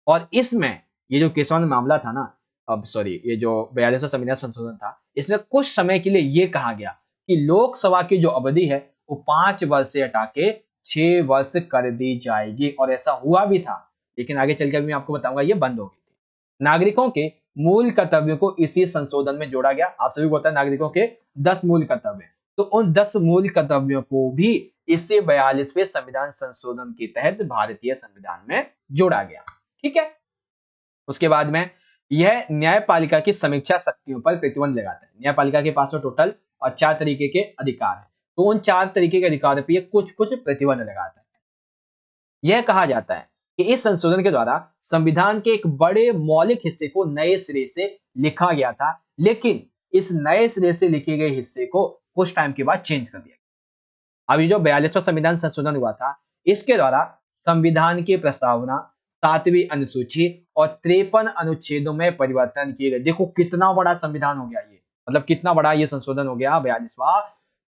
और इसमें ये जो केशवानंद मामला था ना, अब सॉरी ये जो 42वां संविधान संशोधन था, इसमें कुछ समय के लिए ये कहा गया कि लोकसभा की जो अवधि है वो 5 वर्ष से हटा के 6 वर्ष कर दी जाएगी। और ऐसा हुआ भी था, लेकिन आगे चल के अभी मैं आपको बताऊंगा ये बंद हो गई थी। नागरिकों के मूल कर्तव्यों को इसी संशोधन में जोड़ा गया। आप सभी को पता है नागरिकों के 10 मूल कर्तव्य, तो उन 10 मूल कर्तव्यों को भी इसी 42वें संविधान संशोधन के तहत भारतीय संविधान में जोड़ा गया, ठीक है। उसके बाद में यह न्यायपालिका की समीक्षा शक्तियों पर प्रतिबंध लगाता है। न्यायपालिका के पास में टोटल 4 तरीके के अधिकार है। तो उन 4 तरीके के अधिकारों पे कुछ कुछ प्रतिबंध लगाता है। यह कहा जाता है कि इस संशोधन के द्वारा संविधान के एक बड़े मौलिक हिस्से को नए सिरे से लिखा गया था, लेकिन इस नए सिरे से लिखे गए हिस्से को कुछ टाइम के बाद चेंज कर दिया गया। अभी जो 42वां संविधान संशोधन हुआ था, इसके द्वारा संविधान की प्रस्तावना 7वीं अनुसूची और 53 अनुच्छेदों में परिवर्तन किए गए। देखो कितना बड़ा संविधान हो गया ये, मतलब कितना बड़ा ये संशोधन हो गया 42वां,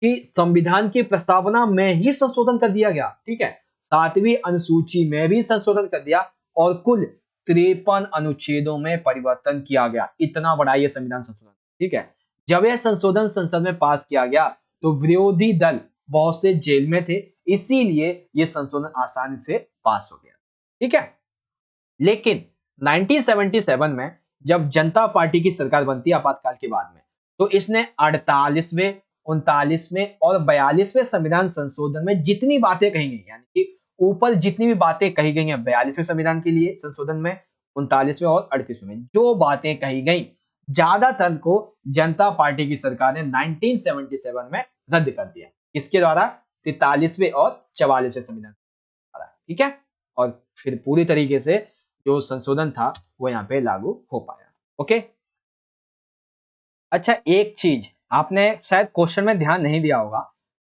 कि संविधान की प्रस्तावना में ही संशोधन कर दिया गया। ठीक है, 7वीं अनुसूची में भी संशोधन कर दिया और कुल 53 अनुच्छेदों में परिवर्तन किया गया। इतना बड़ा ये संविधान संशोधन। ठीक है, जब यह संशोधन संसद में पास किया गया तो विरोधी दल बहुत से जेल में थे, इसीलिए ये संशोधन आसानी से पास हो गया। ठीक है, लेकिन 1977 में जब जनता पार्टी की सरकार बनती है आपातकाल के बाद में, तो इसने 48वें, 39वें और 42वें संविधान संशोधन में जितनी बातें कही गई, यानी कि ऊपर जितनी भी बातें कही गई हैं 42वें संविधान के लिए संशोधन में, 39वें और 38वें में जो बातें कही गई, ज्यादातर को जनता पार्टी की सरकार ने 1977 में रद्द कर दिया। किसके द्वारा? 43वें और 44वें संविधान द्वारा। ठीक है, और फिर पूरी तरीके से जो संशोधन था वो यहाँ पे लागू हो पाया। ओके, अच्छा एक चीज आपने शायद क्वेश्चन में ध्यान नहीं दिया होगा।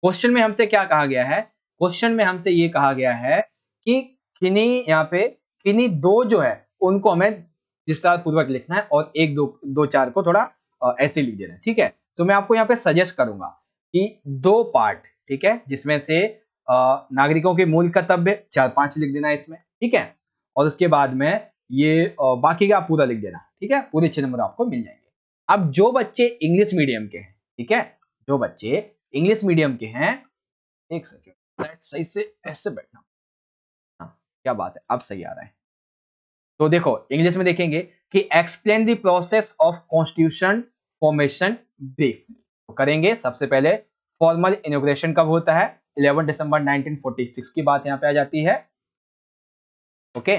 क्वेश्चन में हमसे क्या कहा गया है? क्वेश्चन में हमसे ये कहा गया है कि किन्हीं यहाँ पे किन्हीं दो जो है उनको हमें विस्तार पूर्वक लिखना है और एक दो चार को थोड़ा ऐसे लिख देना है। ठीक है, तो मैं आपको यहाँ पे सजेस्ट करूंगा कि 2 पार्ट, ठीक है, जिसमें से नागरिकों के मूल कर्तव्य 4-5 लिख देना है इसमें। ठीक है, और उसके बाद में ये बाकी का पूरा लिख देना। ठीक है, पूरे 6 नंबर आपको मिल जाएंगे। अब जो बच्चे इंग्लिश मीडियम के हैं, ठीक है, जो बच्चे इंग्लिश मीडियम के हैं, एक सेकंड सेट सही से ऐसे बैठना। हाँ, क्या बात है, अब सही आ रहा है। तो देखो इंग्लिश में देखेंगे कि explain the process of constitution formation briefly. तो करेंगे सबसे पहले फॉर्मल इनॉग्रेशन कब होता है? 11 दिसंबर 1946 की बात यहाँ पे आ जाती है। ओके,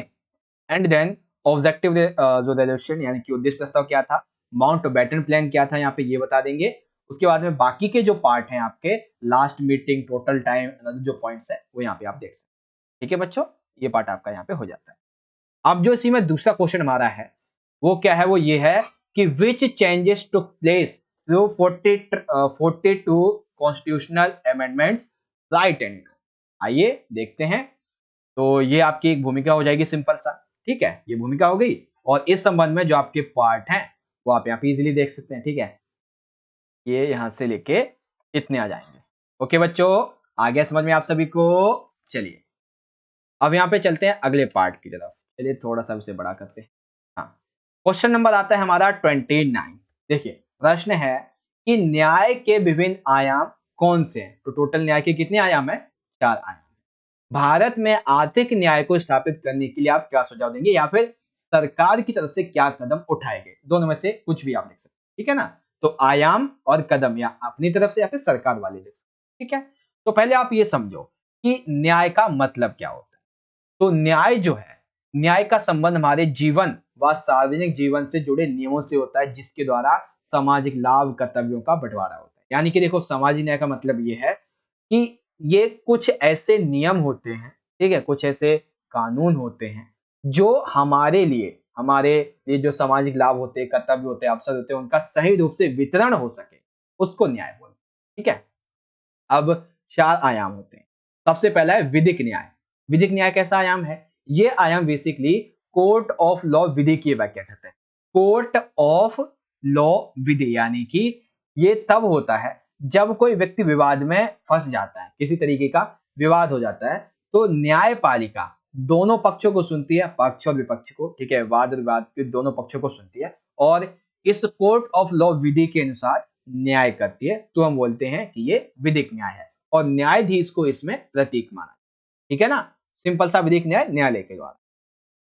एंड देन ऑब्जेक्टिव जो रेजोल्यूशन यानी कि उद्देश्य प्रस्ताव क्या था, माउंटबेटन प्लान क्या था यहाँ पे ये बता देंगे। उसके बाद में बाकी के जो पार्ट हैं आपके, लास्ट मीटिंग, टोटल टाइम, जो पॉइंट्स है वो यहाँ पे आप देख सकते हैं। ठीक है बच्चों, ये पार्ट आपका यहाँ पे हो जाता है। अब जो इसी में दूसरा क्वेश्चन हमारा है वो क्या है? वो ये है कि विच changes took place through 42 constitutional amendments, right and. आइए देखते हैं। तो ये आपकी एक भूमिका हो जाएगी सिंपल सा। ठीक है, ये भूमिका हो गई और इस संबंध में जो आपके पार्ट हैं वो आप यहाँ पे इजीली देख सकते हैं। ठीक है, ये यहाँ से लेके इतने आ जाएंगे। ओके बच्चों, आ गया समझ में आप सभी को? चलिए अब यहाँ पे चलते हैं अगले पार्ट की तरफ। चलिए थोड़ा सा उसे बड़ा करते हैं। हाँ, क्वेश्चन नंबर आता है हमारा 29। देखिए प्रश्न है कि न्याय के विभिन्न आयाम कौन से हैं? तो टोटल न्याय के कितने आयाम है? 4 आयाम। भारत में आर्थिक न्याय को स्थापित करने के लिए आप क्या सुझाव देंगे, या फिर सरकार की तरफ से क्या कदम उठाए गए? दोनों में से कुछ भी आप लिख सकते हैं। ठीक है ना, तो आयाम और कदम या अपनी तरफ से या फिर सरकार वाले लिख सकते हैं। ठीक है, तो पहले आप ये समझो कि न्याय का मतलब क्या होता है। तो न्याय जो है, न्याय का संबंध हमारे जीवन व सार्वजनिक जीवन से जुड़े नियमों से होता है, जिसके द्वारा सामाजिक लाभ कर्तव्यों का बंटवारा होता है। यानी कि देखो सामाजिक न्याय का मतलब ये है कि ये कुछ ऐसे नियम होते हैं, ठीक है, कुछ ऐसे कानून होते हैं जो हमारे लिए जो सामाजिक लाभ होते हैं, कर्तव्य होते हैं, अवसर होते हैं, उनका सही रूप से वितरण हो सके, उसको न्याय बोलते हैं। ठीक है, अब 4 आयाम होते हैं। सबसे पहला है विधिक न्याय। विधिक न्याय कैसा आयाम है? ये आयाम बेसिकली कोर्ट ऑफ लॉ विधि की व्याख्या करते हैं। कोर्ट ऑफ लॉ विधि यानी कि ये तब होता है जब कोई व्यक्ति विवाद में फंस जाता है, किसी तरीके का विवाद हो जाता है, तो न्यायपालिका दोनों पक्षों को सुनती है, पक्ष और विपक्ष को। ठीक है, वाद विवाद के दोनों पक्षों को सुनती है और इस कोर्ट ऑफ लॉ विधि के अनुसार न्याय करती है। तो हम बोलते हैं कि ये विधिक न्याय है और न्यायाधीश को इसमें प्रतीक माना। ठीक है ना, सिंपल सा विधिक न्याय न्यायालय के द्वारा।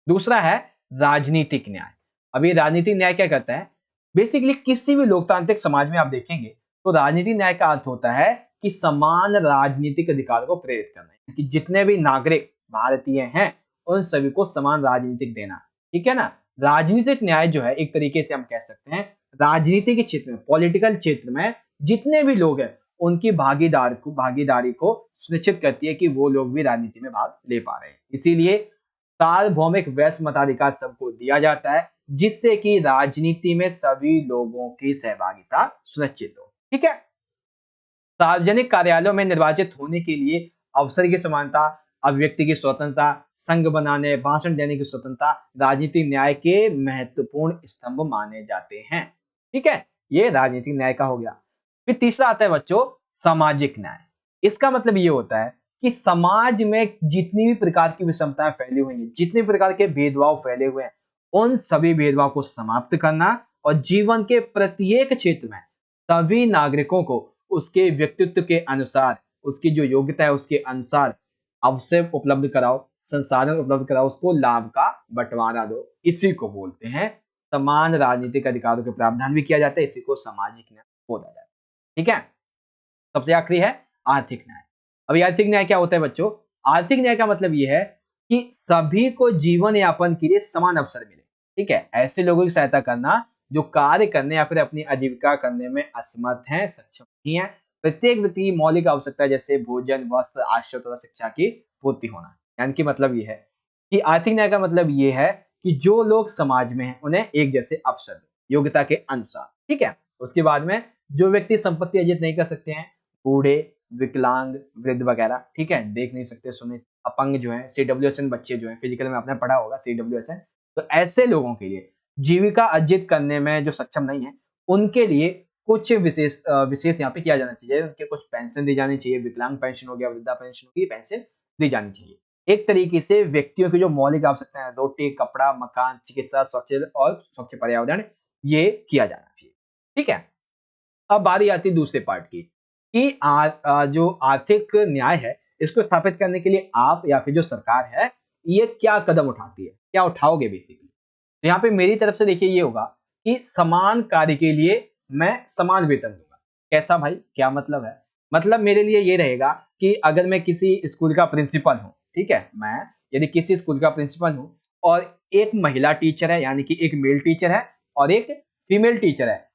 दूसरा है राजनीतिक न्याय। अभी राजनीतिक न्याय क्या करता है? बेसिकली किसी भी लोकतांत्रिक समाज में आप देखेंगे तो राजनीतिक न्याय का अर्थ होता है कि समान राजनीतिक अधिकार को प्रेरित करना, कि जितने भी नागरिक भारतीय हैं उन सभी को समान राजनीतिक देना। ठीक है ना, राजनीतिक न्याय जो है एक तरीके से हम कह सकते हैं राजनीति के क्षेत्र में, पॉलिटिकल क्षेत्र में जितने भी लोग हैं उनकी भागीदारी को सुनिश्चित करती है कि वो लोग भी राजनीति में भाग ले पा रहे हैं। इसीलिए सार्वभौमिक वैश्य मताधिकार सबको दिया जाता है, जिससे कि राजनीति में सभी लोगों की सहभागिता सुनिश्चित हो। ठीक है। सार्वजनिक कार्यालयों में निर्वाचित होने के लिए अवसर की समानता, अभिव्यक्ति की स्वतंत्रता, संघ बनाने, भाषण देने की स्वतंत्रता राजनीतिक न्याय के महत्वपूर्ण स्तंभ माने जाते हैं। ठीक है, ये राजनीतिक न्याय का हो गया। फिर तीसरा आता है बच्चों सामाजिक न्याय। इसका मतलब ये होता है कि समाज में जितनी भी प्रकार की विषमताएं फैली हुई हैं, जितने प्रकार के भेदभाव फैले हुए हैं, उन सभी भेदभाव को समाप्त करना और जीवन के प्रत्येक क्षेत्र में सभी नागरिकों को उसके व्यक्तित्व के अनुसार, उसकी जो योग्यता है उसके अनुसार अवसर उपलब्ध कराओ, संसाधन उपलब्ध कराओ, उसको लाभ का बंटवारा दो। इसी को बोलते हैं समान राजनीतिक अधिकारों के प्रावधान भी किया जाता है, इसी को सामाजिक न्याय बोला जाता है। ठीक है। सबसे आखिरी है आर्थिक न्याय। अभी आर्थिक न्याय क्या होता है बच्चों? आर्थिक न्याय का मतलब यह है कि सभी को जीवन यापन के लिए समान अवसर मिले। ठीक है, ऐसे लोगों की सहायता करना जो कार्य करने या फिर अपनी आजीविका करने में असमर्थ हैं, सक्षम नहीं है। प्रत्येक व्यक्ति की मौलिक आवश्यकता जैसे भोजन, वस्त्र, आश्रय तथा शिक्षा की पूर्ति होना। यानी कि मतलब यह है कि आर्थिक न्याय का मतलब यह है कि जो लोग समाज में हैं उन्हें एक जैसे अवसर दें, योग्यता के अनुसार। ठीक है। उसके बाद में जो व्यक्ति संपत्ति अर्जित नहीं कर सकते हैं, बूढ़े, विकलांग, वृद्ध वगैरह, ठीक है, देख नहीं सकते, सुन नहीं, अपंग जो है, CWSN बच्चे जो है, फिजिकल में आपने पढ़ा होगा CWSN, तो ऐसे लोगों के लिए जीविका अर्जित करने में जो सक्षम नहीं है, उनके लिए कुछ विशेष यहाँ पे किया जाना चाहिए। उनके कुछ पेंशन दी जानी चाहिए, विकलांग पेंशन हो गया, वृद्धा पेंशन हो गई, पेंशन दी जानी चाहिए। एक तरीके से व्यक्तियों की जो मौलिक आवश्यकताएं हैं, रोटी, कपड़ा, मकान, चिकित्सा, स्वच्छ पर्यावरण, ये किया जाना चाहिए। ठीक है। अब बारी आती है दूसरे पार्ट की कि जो आर्थिक न्याय है इसको स्थापित करने के लिए आप या फिर जो सरकार है ये क्या कदम उठाती है, क्या उठाओगे बेसिकली। तो यहाँ पे मेरी तरफ से देखिए ये होगा कि समान कार्य के लिए मैं समान वेतन दूंगा। कैसा भाई, क्या मतलब है? मतलब मेरे लिए ये रहेगा कि अगर मैं किसी स्कूल का प्रिंसिपल हूँ, ठीक है, मैं यदि किसी स्कूल का प्रिंसिपल हूँ और एक महिला टीचर है, यानी कि एक मेल टीचर है और एक फीमेल टीचर है,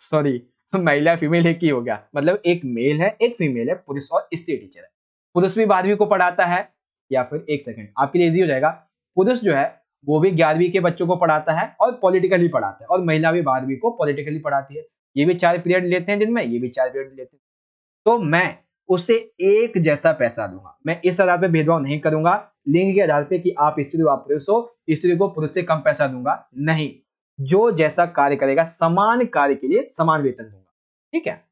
सॉरी महिला फीमेल एक ही हो गया, मतलब एक मेल है एक फीमेल है, पुरुष और स्त्री टीचर है। पुरुष भी 12वीं को पढ़ाता है, या फिर एक सेकंड आपके लिए इजी हो जाएगा, पुरुष जो है वो भी 11वीं के बच्चों को पढ़ाता है और पॉलिटिकली पढ़ाता है, और महिला भी 12वीं को पॉलिटिकली पढ़ाती है। ये भी 4 पीरियड लेते हैं दिन में, ये भी 4 पीरियड लेते हैं। तो मैं उसे एक जैसा पैसा दूंगा, मैं इस आधार पे भेदभाव नहीं करूंगा लिंग के आधार पे कि आप स्त्री हो आप पुरुष हो, स्त्री को पुरुष से कम पैसा दूंगा नहीं। जो जैसा कार्य करेगा समान कार्य के लिए समान वेतन दूंगा। ठीक है।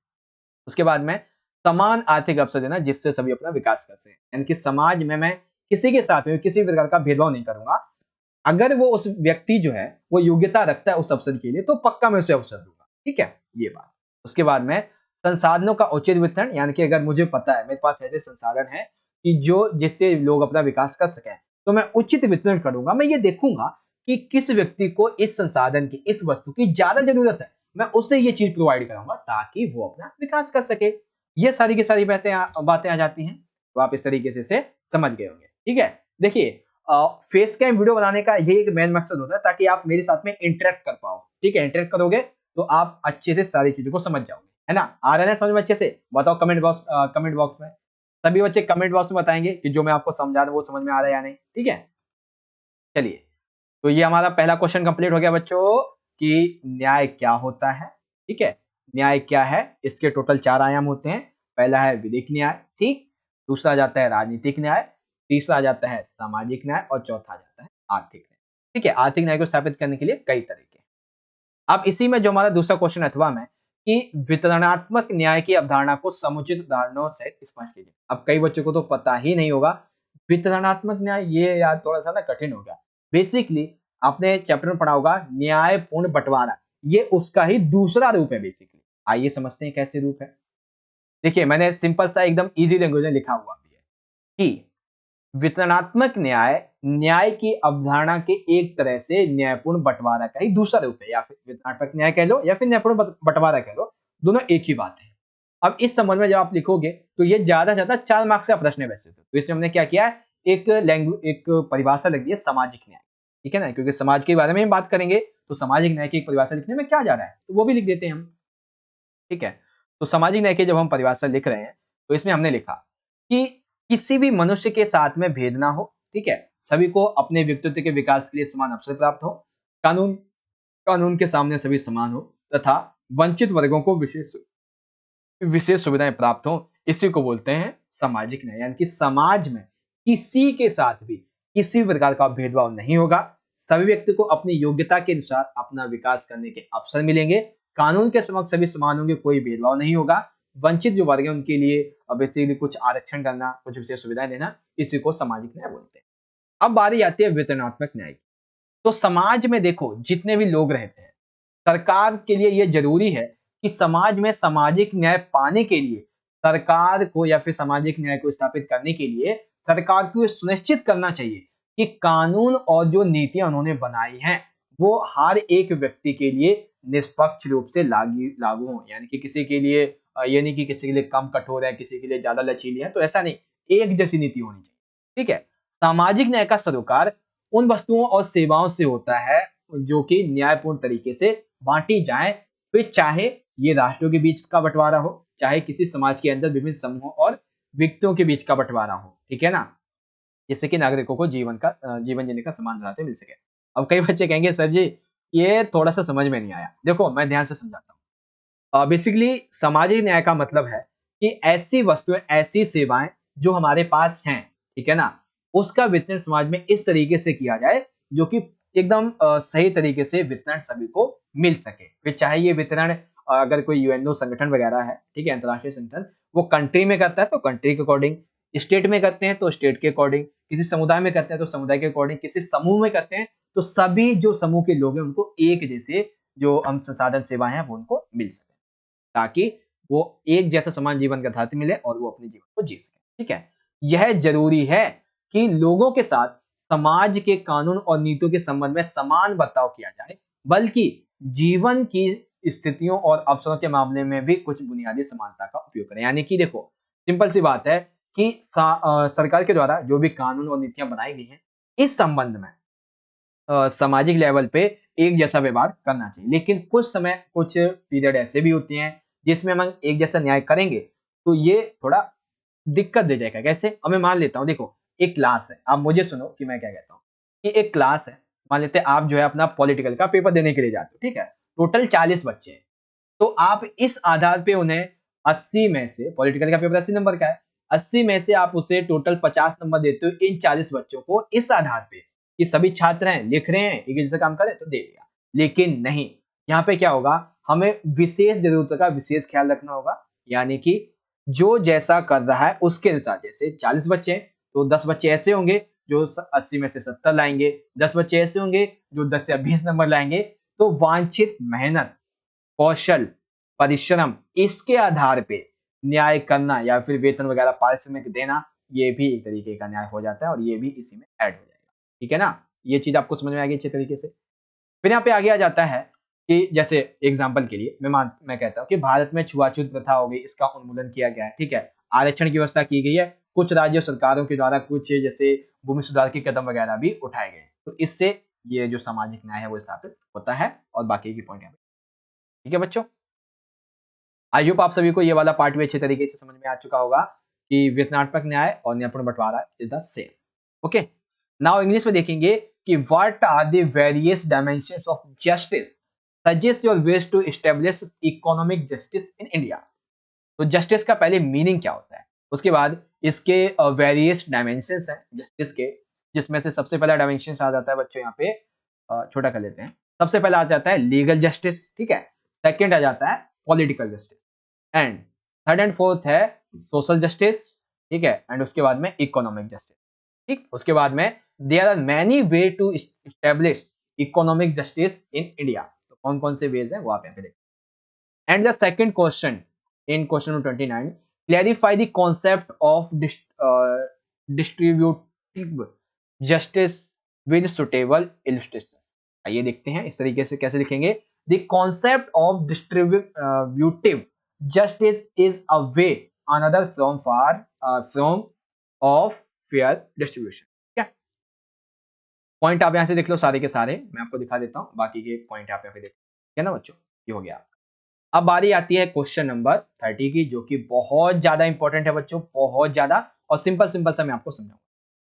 उसके बाद में समान आर्थिक अवसर देना जिससे सभी अपना विकास कर सकें, यानी कि समाज में मैं किसी के साथ में किसी प्रकार का भेदभाव नहीं करूंगा। अगर वो उस व्यक्ति जो है वो योग्यता रखता है उस अवसर के लिए तो पक्का मैं उसे अवसर दूंगा। ठीक है, ये बात। उसके बाद में संसाधनों का उचित वितरण, यानी कि अगर मुझे पता है मेरे पास ऐसे संसाधन है कि जो जिससे लोग अपना विकास कर सकें, तो मैं उचित वितरण करूंगा। मैं ये देखूंगा कि किस व्यक्ति को इस संसाधन की, इस वस्तु की ज्यादा जरूरत है, मैं उसे ये चीज प्रोवाइड कराऊंगा ताकि वो अपना विकास कर सके। ये सारी की सारी बातें आ जाती हैं, तो आप इस तरीके से इसे समझ गए होंगे। ठीक है। देखिए फेस कैम वीडियो बनाने का ये एक मेन मकसद होता है ताकि आप मेरे साथ में इंटरेक्ट कर पाओ। ठीक है, इंटरेक्ट करोगे तो आप अच्छे से सारी चीजों को समझ जाओगे, है ना। आ रहा है समझ में अच्छे से? बताओ कमेंट बॉक्स में। सभी बच्चे कमेंट बॉक्स में बताएंगे कि जो मैं आपको समझा रहा हूं वो समझ में आ रहा है या नहीं। ठीक है, चलिए। तो ये हमारा पहला क्वेश्चन कंप्लीट हो गया बच्चों कि न्याय क्या होता है। ठीक है, न्याय क्या है, इसके टोटल 4 आयाम होते हैं। पहला है विधिक न्याय, ठीक, दूसरा आ जाता है राजनीतिक न्याय, तीसरा आ जाता है सामाजिक न्याय और चौथा आ जाता है आर्थिक न्याय। ठीक है, आर्थिक न्याय को स्थापित करने के लिए कई तरीके। अब इसी में जो हमारा दूसरा क्वेश्चन अथवा में कि वितरणात्मक न्याय की अवधारणा को समुचित उदाहरणों से स्पष्ट कीजिए। अब कई बच्चों को तो पता ही नहीं होगा वितरणात्मक न्याय, ये यार थोड़ा सा ना कठिन हो गया। बेसिकली आपने चैप्टर में पढ़ा होगा न्यायपूर्ण बंटवारा, ये उसका ही दूसरा रूप है बेसिकली। आइए समझते हैं कैसे रूप है। देखिए मैंने सिंपल सा एकदम इजी लैंग्वेज में लिखा हुआ भी है कि वितरणात्मक न्याय न्याय की अवधारणा के एक तरह से न्यायपूर्ण बंटवारा का ही दूसरा रूप है, या फिर वितरणात्मक न्याय कह लो या फिर न्यायपूर्ण बंटवारा कह लो, दोनों एक ही बात है। अब इस संबंध में जब आप लिखोगे तो ये ज्यादा से ज्यादा 4 मार्क्स का प्रश्न है वैसे तो इसमें हमने क्या किया है, एक परिभाषा लिख दी है सामाजिक न्याय। ठीक है ना, क्योंकि समाज के बारे में हम बात करेंगे तो सामाजिक न्याय की एक परिभाषा लिखने में क्या जा रहा है, तो वो भी लिख देते हैं हम। ठीक है, तो सामाजिक न्याय की जब हम परिभाषा लिख रहे हैं तो इसमें हमने लिखा कि किसी भी मनुष्य के साथ में भेद ना हो, ठीक है, सभी को अपने व्यक्तित्व के विकास के लिए समान अवसर प्राप्त हो, कानून कानून के सामने सभी समान हो तथा वंचित वर्गों को विशेष विशेष सुविधाएं प्राप्त हो, इसी को बोलते हैं सामाजिक न्याय। यानी कि समाज में किसी के साथ भी किसी भी प्रकार का भेदभाव नहीं होगा, सभी व्यक्ति को अपनी योग्यता के अनुसार अपना विकास करने के अवसर मिलेंगे, कानून के समक्ष सभी समान होंगे, कोई भेदभाव नहीं होगा, वंचित जो वर्ग है उनके लिए बेसिकली कुछ आरक्षण करना, कुछ विशेष सुविधाएं देना, इसी को सामाजिक न्याय बोलते हैं। अब बारी आती है वितरणात्मक न्याय की। तो समाज में देखो जितने भी लोग रहते हैं, सरकार के लिए यह जरूरी है कि समाज में सामाजिक न्याय पाने के लिए सरकार को या फिर सामाजिक न्याय को स्थापित करने के लिए सरकार को यह सुनिश्चित करना चाहिए कि कानून और जो नीतियां उन्होंने बनाई हैं वो हर एक व्यक्ति के लिए निष्पक्ष रूप से लागू हो। यानी कि किसी के लिए ये नहीं कि किसी के लिए कम कठोर है, किसी के लिए ज्यादा लचीली है, तो ऐसा नहीं, एक जैसी नीति होनी चाहिए। ठीक है, सामाजिक न्याय का सरोकार उन वस्तुओं और सेवाओं से होता है जो कि न्यायपूर्ण तरीके से बांटी जाए, फिर चाहे ये राष्ट्रों के बीच का बंटवारा हो, चाहे किसी समाज के अंदर विभिन्न समूहों और व्यक्तियों के बीच का बंटवारा हो, ठीक है ना, जिससे कि नागरिकों को जीवन जीने का समान राहतें मिल सके। अब कई बच्चे कहेंगे सर जी ये थोड़ा सा समझ में नहीं आया। देखो मैं ध्यान से समझाता हूँ। बेसिकली सामाजिक न्याय का मतलब है कि ऐसी वस्तुएं, ऐसी सेवाएं जो हमारे पास हैं, ठीक है ना, उसका वितरण समाज में इस तरीके से किया जाए जो कि एकदम सही तरीके से वितरण सभी को मिल सके। फिर चाहे ये वितरण अगर कोई यूएनओ संगठन वगैरह है, ठीक है, अंतर्राष्ट्रीय संगठन, वो कंट्री में करता है तो कंट्री के अकॉर्डिंग, स्टेट में करते हैं तो स्टेट के अकॉर्डिंग, किसी समुदाय में करते हैं तो समुदाय के अकॉर्डिंग, किसी समूह में करते हैं तो सभी जो समूह के लोग हैं उनको एक जैसे जो हम संसाधन सेवाएं हैं वो उनको मिल सके, ताकि वो एक जैसा समान जीवन का आधार मिले और वो अपने जीवन को जी सके। ठीक है, यह जरूरी है कि लोगों के साथ समाज के कानून और नीतियों के संबंध में समान बर्ताव किया जाए, बल्कि जीवन की स्थितियों और अवसरों के मामले में भी कुछ बुनियादी समानता का उपयोग करें। यानी कि देखो सिंपल सी बात है कि सरकार के द्वारा जो भी कानून और नीतियां बनाई गई हैं इस संबंध में सामाजिक लेवल पे एक जैसा व्यवहार करना चाहिए, लेकिन कुछ पीरियड ऐसे भी होते हैं जिसमें हम एक जैसा न्याय करेंगे तो ये थोड़ा दिक्कत दे जाएगा। कैसे? अब मैं मान लेता हूँ, देखो एक क्लास है, आप मुझे सुनो कि मैं क्या कहता हूँ कि एक क्लास है, मान लेते हैं आप जो है अपना पॉलिटिकल का पेपर देने के लिए जाते हो, ठीक है, टोटल 40 बच्चे हैं, तो आप इस आधार पे उन्हें 80 में से, पॉलिटिकल का पेपर 80 नंबर का है, 80 में से आप उसे टोटल 50 नंबर देते हो इन 40 बच्चों को इस आधार पे कि सभी छात्र हैं, लिख रहे हैं, एक जैसे काम करें तो दे दिया। लेकिन नहीं, यहाँ पे क्या होगा, हमें विशेष जरूरतों का विशेष ख्याल रखना होगा। यानी कि जो जैसा कर रहा है उसके अनुसार, जैसे 40 बच्चे हैं तो 10 बच्चे ऐसे होंगे जो 80 में से 70 लाएंगे, 10 बच्चे ऐसे होंगे जो 10 या 20 नंबर लाएंगे। तो वांछित मेहनत, कौशल, परिश्रम, इसके आधार पे न्याय करना या फिर वेतन वगैरह पारिश्रमिक देना, ये भी एक तरीके का न्याय हो जाता है और ये भी इसी में ऐड हो जाएगा। ठीक है ना, ये चीज आपको समझ में आ गई अच्छे तरीके से। फिर यहाँ पे आगे आ जाता है कि जैसे एग्जाम्पल के लिए मैं कहता हूँ कि भारत में छुआछूत प्रथा हो गई, इसका उन्मूलन किया गया है, ठीक है, आरक्षण की व्यवस्था की गई है, कुछ राज्य सरकारों के द्वारा कुछ जैसे भूमि सुधार के कदम वगैरह भी उठाए गए, तो इससे ये जो सामाजिक न्याय है वो स्थापित होता है। और बाकी की पॉइंट यहाँ पे, ठीक है बच्चों, आई होप आप सभी को ये वाला पार्ट भी अच्छे तरीके से समझ में आ चुका होगा कि वितरणात्मक न्याय और न्यायपूर्ण बंटवारा is the same. Okay, now English में देखेंगे कि what are the various dimensions of justice, suggest your ways to establish economic justice in India. तो जस्टिस का पहले मीनिंग क्या होता है, उसके बाद इसके वेरियस डायमेंशंस हैं जस्टिस के, जिसमें से सबसे पहला डायमेंशन आ जाता है बच्चों, यहाँ पे छोटा कर लेते हैं, सबसे पहला आ जाता है लीगल जस्टिस, ठीक है, सेकंड आ जाता है political justice, and third and fourth है सोशल जस्टिस, ठीक है, एंड उसके बाद में इकोनॉमिक जस्टिस। ठीक, उसके बाद में there are many way to establish economic justice in India. तो कौन कौन से वेज हैं वो आप यहाँ पे देखिए। And the second question in question number 29, clarify the concept of distributive justice with suitable illustrations। आइए देखते हैं इस तरीके से कैसे लिखेंगे। The concept of distributive justice is a way another from of fair distribution। क्या पॉइंट आप यहां से देख लो, सारे के सारे मैं आपको दिखा देता हूं, बाकी के पॉइंट आप यहाँ पे देख, क्या ना बच्चों, ये हो गया। अब बारी आती है क्वेश्चन नंबर 30 की, जो कि बहुत ज्यादा इंपॉर्टेंट है बच्चों, बहुत ज्यादा, और सिंपल सिंपल सा मैं आपको समझाऊंगा।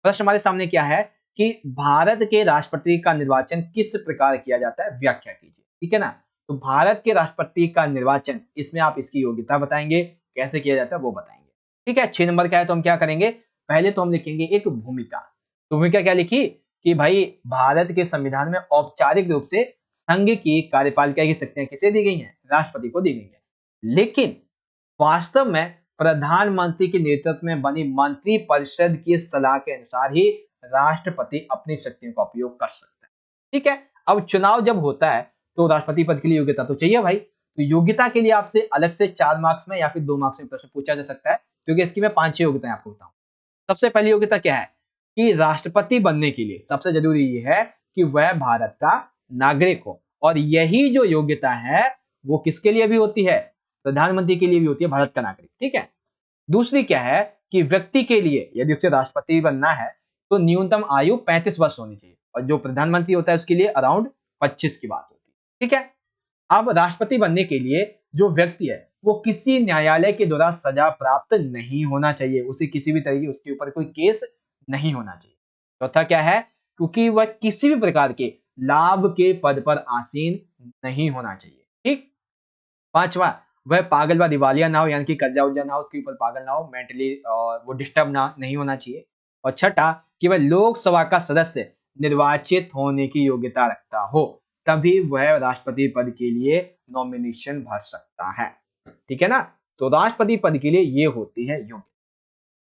प्रश्न हमारे सामने क्या है कि भारत के राष्ट्रपति का निर्वाचन किस प्रकार किया जाता है, व्याख्या कीजिए। ठीक है ना। तो भारत के राष्ट्रपति का निर्वाचन, इसमें आप इसकी योग्यता बताएंगे, कैसे किया जाता है वो बताएंगे। ठीक है, 6 नंबर का है तो हम क्या करेंगे, पहले तो हम लिखेंगे एक भूमिका। तो भूमिका क्या लिखी कि भाई भारत के संविधान में औपचारिक रूप से संघ की कार्यपालिका की शक्तियां किसे दी गई हैं, राष्ट्रपति को दी गई है। लेकिन वास्तव में प्रधानमंत्री के नेतृत्व में बनी मंत्री परिषद की सलाह के अनुसार ही राष्ट्रपति अपनी शक्तियों का उपयोग कर सकता है। ठीक है, अब चुनाव जब होता है तो राष्ट्रपति पद के लिए योग्यता तो चाहिए भाई। तो योग्यता के लिए आपसे अलग से 4 मार्क्स में या फिर 2 मार्क्स में प्रश्न पूछा जा सकता है, क्योंकि इसकी मैं 5-6 योग्यताएं आपको बताऊं। सबसे पहली योग्यता क्या है कि राष्ट्रपति बनने के लिए सबसे जरूरी ये है कि वह भारत का नागरिक हो, और यही जो योग्यता है वो किसके लिए भी होती है, प्रधानमंत्री के लिए भी होती है, भारत का नागरिक। ठीक है। दूसरी क्या है कि व्यक्ति के लिए यदि उसे राष्ट्रपति बनना है तो न्यूनतम आयु 35 वर्ष होनी चाहिए, और जो प्रधानमंत्री होता है उसके लिए अराउंड 25 की बात होती है। ठीक है। अब राष्ट्रपति बनने के लिए जो व्यक्ति है वो किसी न्यायालय के द्वारा सजा प्राप्त नहीं होना चाहिए, उसे किसी भी तरीके उसके ऊपर कोई केस नहीं होना चाहिए। चौथा क्या है, क्योंकि वह किसी भी प्रकार के लाभ के पद पर आसीन नहीं होना चाहिए। ठीक। पांचवा, वह पागल व दिवालिया ना हो, यानी कि कर्जा उर्जा ना हो, उसके ऊपर पागल ना हो, मेंटली और वो डिस्टर्ब ना नहीं होना चाहिए। और छठा कि वह लोकसभा का सदस्य निर्वाचित होने की योग्यता रखता हो, तभी वह राष्ट्रपति पद के लिए नॉमिनेशन भर सकता है। ठीक है ना। तो राष्ट्रपति पद के लिए ये होती है योग्यता।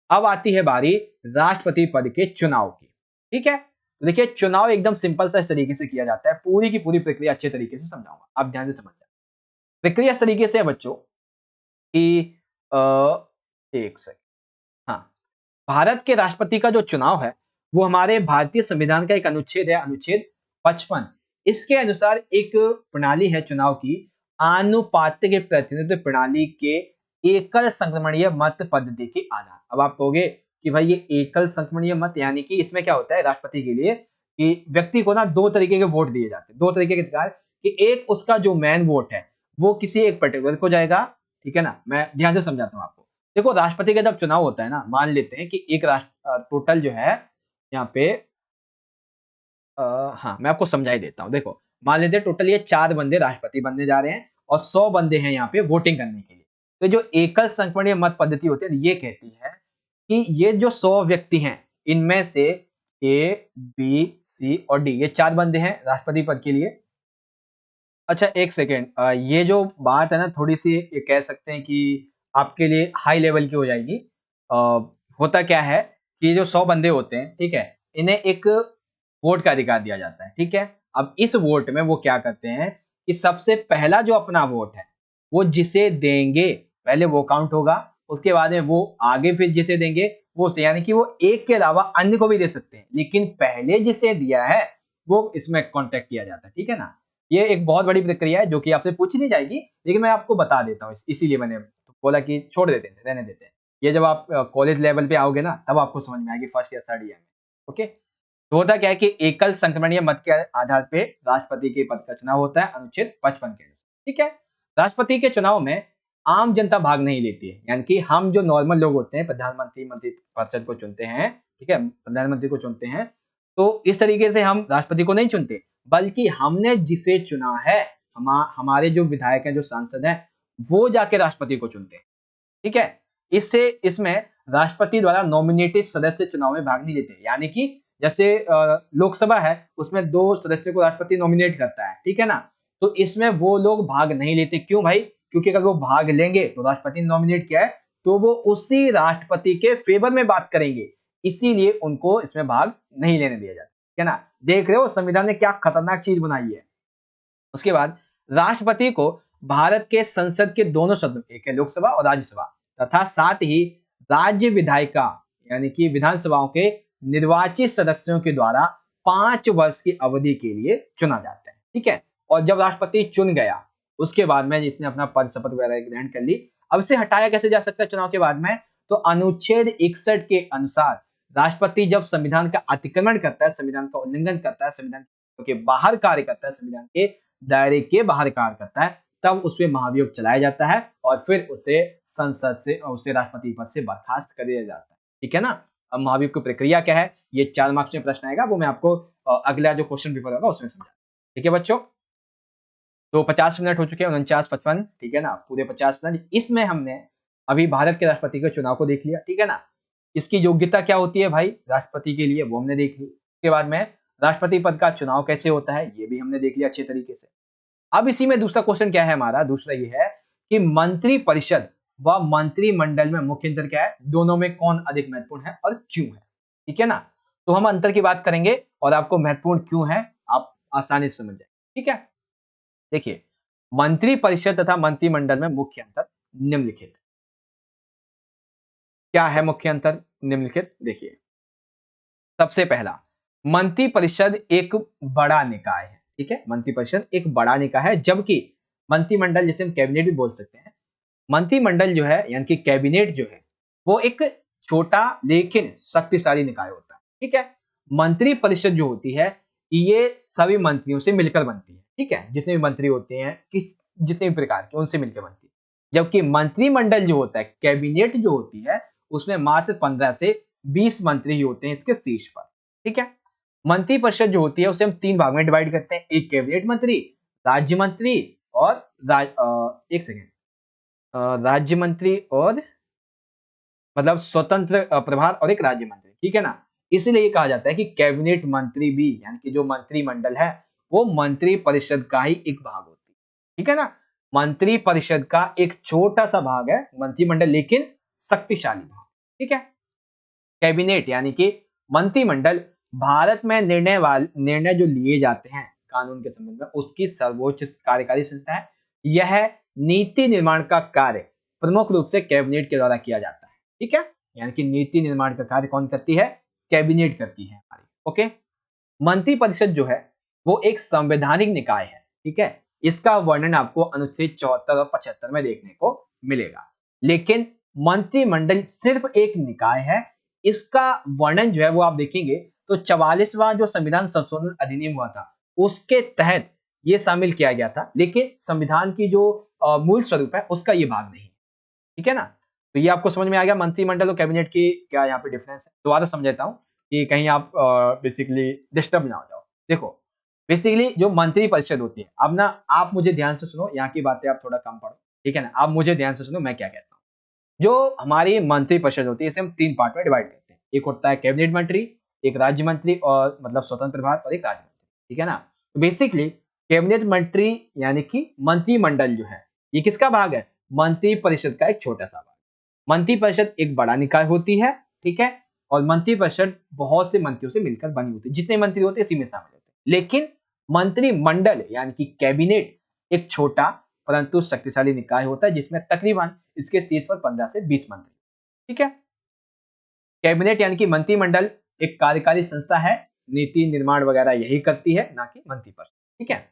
अब आती है बारी राष्ट्रपति पद के चुनाव की। ठीक है। तो देखिए चुनाव एकदम सिंपल सा इस तरीके से किया जाता है, पूरी की पूरी प्रक्रिया अच्छे तरीके से समझाऊंगा, आप ध्यान से समझ जाए। प्रक्रिया इस तरीके से है बच्चों कि एक सेकंड, हाँ, भारत के राष्ट्रपति का जो चुनाव है वो हमारे भारतीय संविधान का एक अनुच्छेद है, अनुच्छेद 55। इसके अनुसार एक प्रणाली है चुनाव की, आनुपातिक प्रतिनिधित्व प्रणाली के एकल संक्रमणीय मत पद्धति के आधार। अब आप कहोगे कि भाई ये एकल संक्रमणीय मत यानी कि इसमें क्या होता है राष्ट्रपति के लिए कि व्यक्ति को ना दो तरीके के वोट दिए जाते हैं, दो तरीके के अधिकार, कि एक उसका जो मेन वोट है वो किसी एक पर्टिकुलर को जाएगा। ठीक है ना, मैं ध्यान से समझाता हूँ आपको। देखो राष्ट्रपति का जब चुनाव होता है ना, मान लेते हैं कि एक राष्ट्र टोटल जो है यहाँ पे हाँ मैं आपको समझा ही देता हूँ। देखो मान लेते हैं टोटल ये 4 बंदे राष्ट्रपति बनने जा रहे हैं और 100 बंदे हैं यहाँ पे वोटिंग करने के लिए। तो जो एकल संक्रमणीय मत पद्धति होती है ये कहती है कि ये जो 100 व्यक्ति हैं इनमें से ए, बी, सी और डी, ये 4 बंदे हैं राष्ट्रपति पद के लिए। अच्छा एक सेकेंड, ये जो बात है ना थोड़ी सी ये कह सकते हैं कि आपके लिए हाई लेवल की हो जाएगी। अ, होता क्या है कि जो 100 बंदे होते हैं, ठीक है, इन्हें एक वोट का अधिकार दिया जाता है। ठीक है। अब इस वोट में वो क्या करते हैं कि सबसे पहला जो अपना वोट है वो जिसे देंगे पहले वो काउंट होगा, उसके बाद में वो आगे फिर जिसे देंगे वो से, यानी कि वो एक के अलावा अन्य को भी दे सकते हैं, लेकिन पहले जिसे दिया है वो इसमें कॉन्टेक्ट किया जाता है। ठीक है ना। ये एक बहुत बड़ी प्रक्रिया है जो कि आपसे पूछी नहीं जाएगी, लेकिन मैं आपको बता देता हूँ, इसीलिए मैंने तो बोला कि छोड़ देते हैं, रहने देते हैं। ये जब आप कॉलेज लेवल पे आओगे ना तब आपको समझ में आएगी, फर्स्ट या थर्ड ईयर में। ओके। तो होता क्या है कि एकल संक्रमणीय मत के आधार पे राष्ट्रपति के पद का चुनाव होता है अनुच्छेद 55 के अनुसार। ठीक है। राष्ट्रपति के चुनाव में आम जनता भाग नहीं लेती है, यानी कि हम जो नॉर्मल लोग होते हैं प्रधानमंत्री मंत्री परिषद को चुनते हैं, ठीक है, प्रधानमंत्री को चुनते हैं, तो इस तरीके से हम राष्ट्रपति को नहीं चुनते, बल्कि हमने जिसे चुना है, हमारे जो विधायक हैं जो सांसद हैं वो जाके राष्ट्रपति को चुनते हैं। ठीक है। इससे इसमें राष्ट्रपति द्वारा नॉमिनेटेड सदस्य चुनाव में भाग नहीं लेते, यानी कि जैसे लोकसभा है उसमें 2 सदस्यों को राष्ट्रपति नॉमिनेट करता है। ठीक है ना। तो इसमें वो लोग भाग नहीं लेते, क्यों भाई, क्योंकि अगर वो भाग लेंगे तो राष्ट्रपति ने नॉमिनेट किया है तो वो उसी राष्ट्रपति के फेवर में बात करेंगे, इसीलिए उनको इसमें भाग नहीं लेने दिया जाता। ठीक है ना। देख रहे हो संविधान ने क्या खतरनाक चीज बनाई है। उसके बाद राष्ट्रपति को भारत के संसद के दोनों सदनों, एक है लोकसभा और राज्यसभा, तथा साथ ही राज्य विधायिका यानी कि विधानसभाओं के निर्वाचित सदस्यों के द्वारा 5 वर्ष की अवधि के लिए चुना जाता है। ठीक है। और जब राष्ट्रपति चुन गया उसके बाद में जिसने अपना पद शपथ वगैरह ग्रहण कर ली, अब से हटाया कैसे जा सकता है चुनाव के बाद में, तो अनुच्छेद 61 के अनुसार राष्ट्रपति जब संविधान का अतिक्रमण करता है, संविधान का उल्लंघन करता है, संविधान के बाहर कार्य करता है, संविधान के दायरे के बाहर कार्य करता है, तब उस पर महाभियोग चलाया जाता है और फिर उसे संसद से उसे राष्ट्रपति पद से बर्खास्त कर दिया जाता है। ठीक है ना। अब महाभियोग की प्रक्रिया क्या है, ये 4 मार्क्स में प्रश्न आएगा, वो मैं आपको अगला जो क्वेश्चन पेपर होगा उसमें समझा। ठीक है बच्चों, तो 50 मिनट हो चुके हैं, 49-55, ठीक है ना, पूरे 50 मिनट। इसमें हमने अभी भारत के राष्ट्रपति के चुनाव को देख लिया, ठीक है ना। इसकी योग्यता क्या होती है भाई राष्ट्रपति के लिए, वो हमने देख ली। उसके बाद में राष्ट्रपति पद का चुनाव कैसे होता है, ये भी हमने देख लिया अच्छे तरीके से। अब इसी में दूसरा क्वेश्चन क्या है हमारा, दूसरा ये है कि मंत्री परिषद व मंत्रिमंडल में मुख्य अंतर क्या है, दोनों में कौन अधिक महत्वपूर्ण है और क्यों है। ठीक है ना, तो हम अंतर की बात करेंगे और आपको महत्वपूर्ण क्यों है आप आसानी से समझ जाए। ठीक है, देखिए मंत्री परिषद तथा मंत्रिमंडल में मुख्य अंतर निम्नलिखित। क्या है मुख्य अंतर निम्नलिखित, देखिए सबसे पहला, मंत्री परिषद एक बड़ा निकाय है। ठीक है, मंत्री परिषद एक बड़ा निकाय है, जबकि मंत्रिमंडल जिसे हम कैबिनेट भी बोल सकते हैं, मंत्रिमंडल जो है यानी कि कैबिनेट जो है वो एक छोटा लेकिन शक्तिशाली निकाय होता है। ठीक है, मंत्री परिषद जो होती है ये सभी मंत्रियों से मिलकर बनती है। ठीक है, जितने भी मंत्री होते हैं किस जितने भी प्रकार के उनसे मिलकर बनती है, जबकि मंत्रिमंडल जो होता है कैबिनेट जो होती है उसमें मात्र 15 से 20 मंत्री ही होते हैं इसके शीर्ष पर। ठीक है, मंत्री परिषद जो होती है उसे हम 3 भाग में डिवाइड करते हैं, एक कैबिनेट मंत्री, राज्य मंत्री और एक सेकेंड राज्य मंत्री और मतलब स्वतंत्र प्रभार और एक राज्य मंत्री। ठीक है ना, इसलिए कहा जाता है कि कैबिनेट मंत्री भी यानी कि जो मंत्रिमंडल है वो मंत्री परिषद का ही एक भाग होती है। ठीक है ना, मंत्री परिषद का एक छोटा सा भाग है मंत्रिमंडल लेकिन शक्तिशाली भाग। ठीक है, कैबिनेट यानी कि मंत्रिमंडल भारत में निर्णय जो लिए जाते हैं कानून के संबंध में उसकी सर्वोच्च कार्यकारी संस्था है। यह नीति निर्माण का कार्य प्रमुख रूप से कैबिनेट के द्वारा किया जाता है। ठीक है, यानी कि नीति निर्माण का कार्य कौन करती है, कैबिनेट करती है हमारी। ओके, मंत्री परिषद जो है वो एक संवैधानिक निकाय है। ठीक है, इसका वर्णन आपको अनुच्छेद 74 और 75 में देखने को मिलेगा। लेकिन मंत्रिमंडल सिर्फ एक निकाय है, इसका वर्णन जो है वो आप देखेंगे तो 44वां जो संविधान संशोधन अधिनियम हुआ था उसके तहत ये शामिल किया गया था, लेकिन संविधान की जो मूल स्वरूप है उसका ये भाग नहीं। ठीक है ना, तो ये आपको समझ में आ गया मंत्रिमंडल और कैबिनेट की क्या यहाँ पे डिफरेंस है। दोबारा समझाता हूँ कि कहीं आप बेसिकली डिस्टर्ब ना हो जाओ। देखो बेसिकली जो मंत्री परिषद होती है, अब ना आप मुझे ध्यान से सुनो, यहाँ की बातें आप थोड़ा कम पढ़ो। ठीक है ना, आप मुझे ध्यान से सुनो मैं क्या कहता हूँ। जो हमारी मंत्री परिषद होती है इसे हम 3 पार्ट में डिवाइड करते हैं, एक होता है कैबिनेट मंत्री, एक राज्य मंत्री और मतलब स्वतंत्र प्रभार और एक राज्य मंत्री। ठीक है ना, तो बेसिकली कैबिनेट मंत्री यानी कि मंत्रिमंडल जो है ये किसका भाग है, मंत्री परिषद का एक छोटा सा भाग। मंत्री परिषद एक बड़ा निकाय होती है। ठीक है, और मंत्री परिषद बहुत से मंत्रियों से मिलकर बनी होती है, जितने मंत्री होते हैं इसी में शामिल होते हैं। लेकिन मंत्रिमंडल यानी कि कैबिनेट एक छोटा परंतु शक्तिशाली निकाय होता है जिसमें तकरीबन इसके शीर्ष पर 15 से 20 मंत्री। ठीक है, कैबिनेट यानी कि मंत्रिमंडल एक कार्यकारी संस्था है, नीति निर्माण वगैरह यही करती है, ना कि मंत्री परिषद। ठीक है,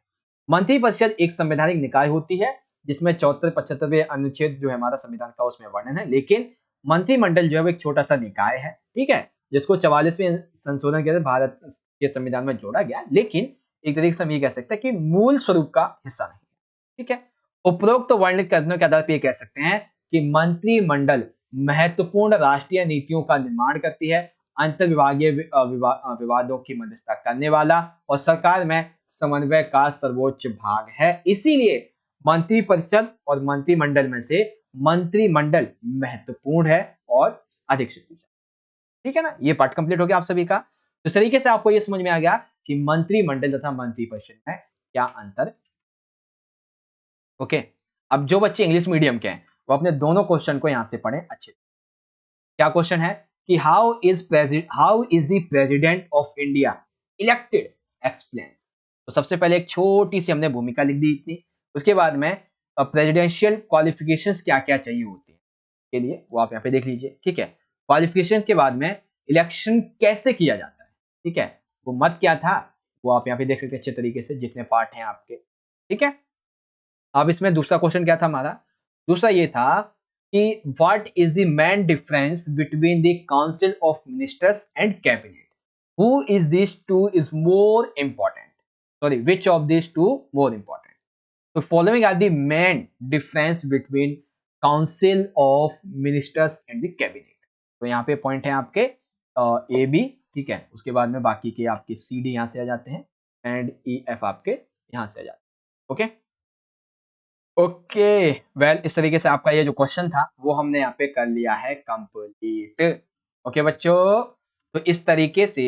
मंत्री परिषद एक संवैधानिक निकाय होती है जिसमें 74-75वें अनुच्छेद जो है हमारा संविधान का उसमें वर्णन है। लेकिन मंत्रिमंडल जो है वो एक छोटा सा निकाय है। ठीक है, जिसको 44वें संशोधन के भारत के संविधान में जोड़ा गया, लेकिन एक तरीके से हम ये कह सकते हैं कि मूल स्वरूप का हिस्सा नहीं है। ठीक है, उपरोक्त वर्णित कथनों के आधार पर ये कह सकते हैं कि मंत्रिमंडल महत्वपूर्ण राष्ट्रीय नीतियों का निर्माण करती है, अंतर विभागीय विवादों की मध्यस्थता करने वाला और सरकार में समन्वय का सर्वोच्च भाग है। इसीलिए मंत्री परिषद और मंत्रिमंडल में से मंत्रिमंडल महत्वपूर्ण है और अधिक शक्तिशाली। ठीक है ना, ये पार्ट कंप्लीट हो गया आप सभी का। तो इस तरीके से आपको ये समझ में आ गया कि मंत्रिमंडल तथा मंत्री परिषद में क्या अंतर। ओके, अब जो बच्चे इंग्लिश मीडियम के हैं वो अपने दोनों क्वेश्चन को यहां से पढ़ें अच्छे। क्या क्वेश्चन है कि how is the president of India elected, explain. तो सबसे पहले एक छोटी सी हमने भूमिका लिख दी थी, उसके बाद में प्रेसिडेंशियल क्वालिफिकेशंस क्या क्या चाहिए होती है के लिए वो आप यहाँ पे देख लीजिए। ठीक है, क्वालिफिकेशन के बाद में इलेक्शन कैसे किया जाता है। ठीक है, वो मत क्या था वो आप यहाँ पे देख सकते हैं अच्छे तरीके से, जितने पार्ट हैं आपके। ठीक है, अब इसमें दूसरा क्वेश्चन क्या था हमारा, दूसरा ये था कि what is the main difference between the council of ministers and cabinet, who is this two is more important, sorry which of this two more important. तो following are the main difference between council of ministers and the cabinet. तो यहाँ पे point है आपके A B, ठीक है, उसके बाद में बाकी के आपके सी डी यहाँ से आ जाते हैं एंड ई एफ आपके यहाँ से आ जाते हैं। ओके ओके वेल, इस तरीके से आपका ये जो क्वेश्चन था वो हमने यहाँ पे कर लिया है कंप्लीट। ओके बच्चों, तो इस तरीके से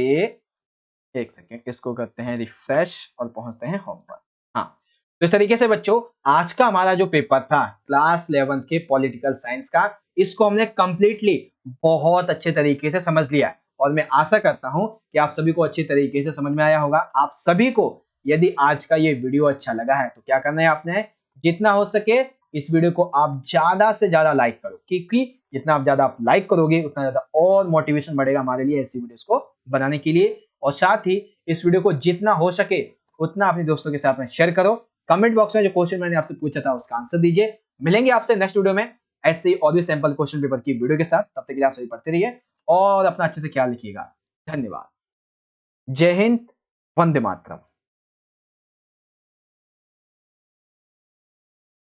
एक सेकेंड इसको करते हैं रिफ्रेश और पहुंचते हैं होम पर। हाँ, तो इस तरीके से बच्चों आज का हमारा जो पेपर था क्लास 11 के पॉलिटिकल साइंस का, इसको हमने कंप्लीटली बहुत अच्छे तरीके से समझ लिया है और मैं आशा करता हूं कि आप सभी को अच्छे तरीके से समझ में आया होगा। आप सभी को यदि आज का ये वीडियो अच्छा लगा है तो क्या करना है आपने, जितना हो सके इस वीडियो को आप ज्यादा से ज्यादा लाइक करो, क्योंकि जितना आप ज्यादा लाइक करोगे उतना ज्यादा और मोटिवेशन बढ़ेगा हमारे लिए ऐसी वीडियोस को बनाने के लिए। और साथ ही इस वीडियो को जितना हो सके उतना अपने दोस्तों के साथ में शेयर करो। कमेंट बॉक्स में जो क्वेश्चन मैंने आपसे पूछा था उसका आंसर दीजिए। मिलेंगे आपसे नेक्स्ट वीडियो में ऐसे ही और भी सैंपल क्वेश्चन पेपर की वीडियो के साथ। तब तक के लिए आप सभी पढ़ते रहिए और अपना अच्छे से ख्याल रखिएगा। धन्यवाद। जय हिंद, वंदे मातरम।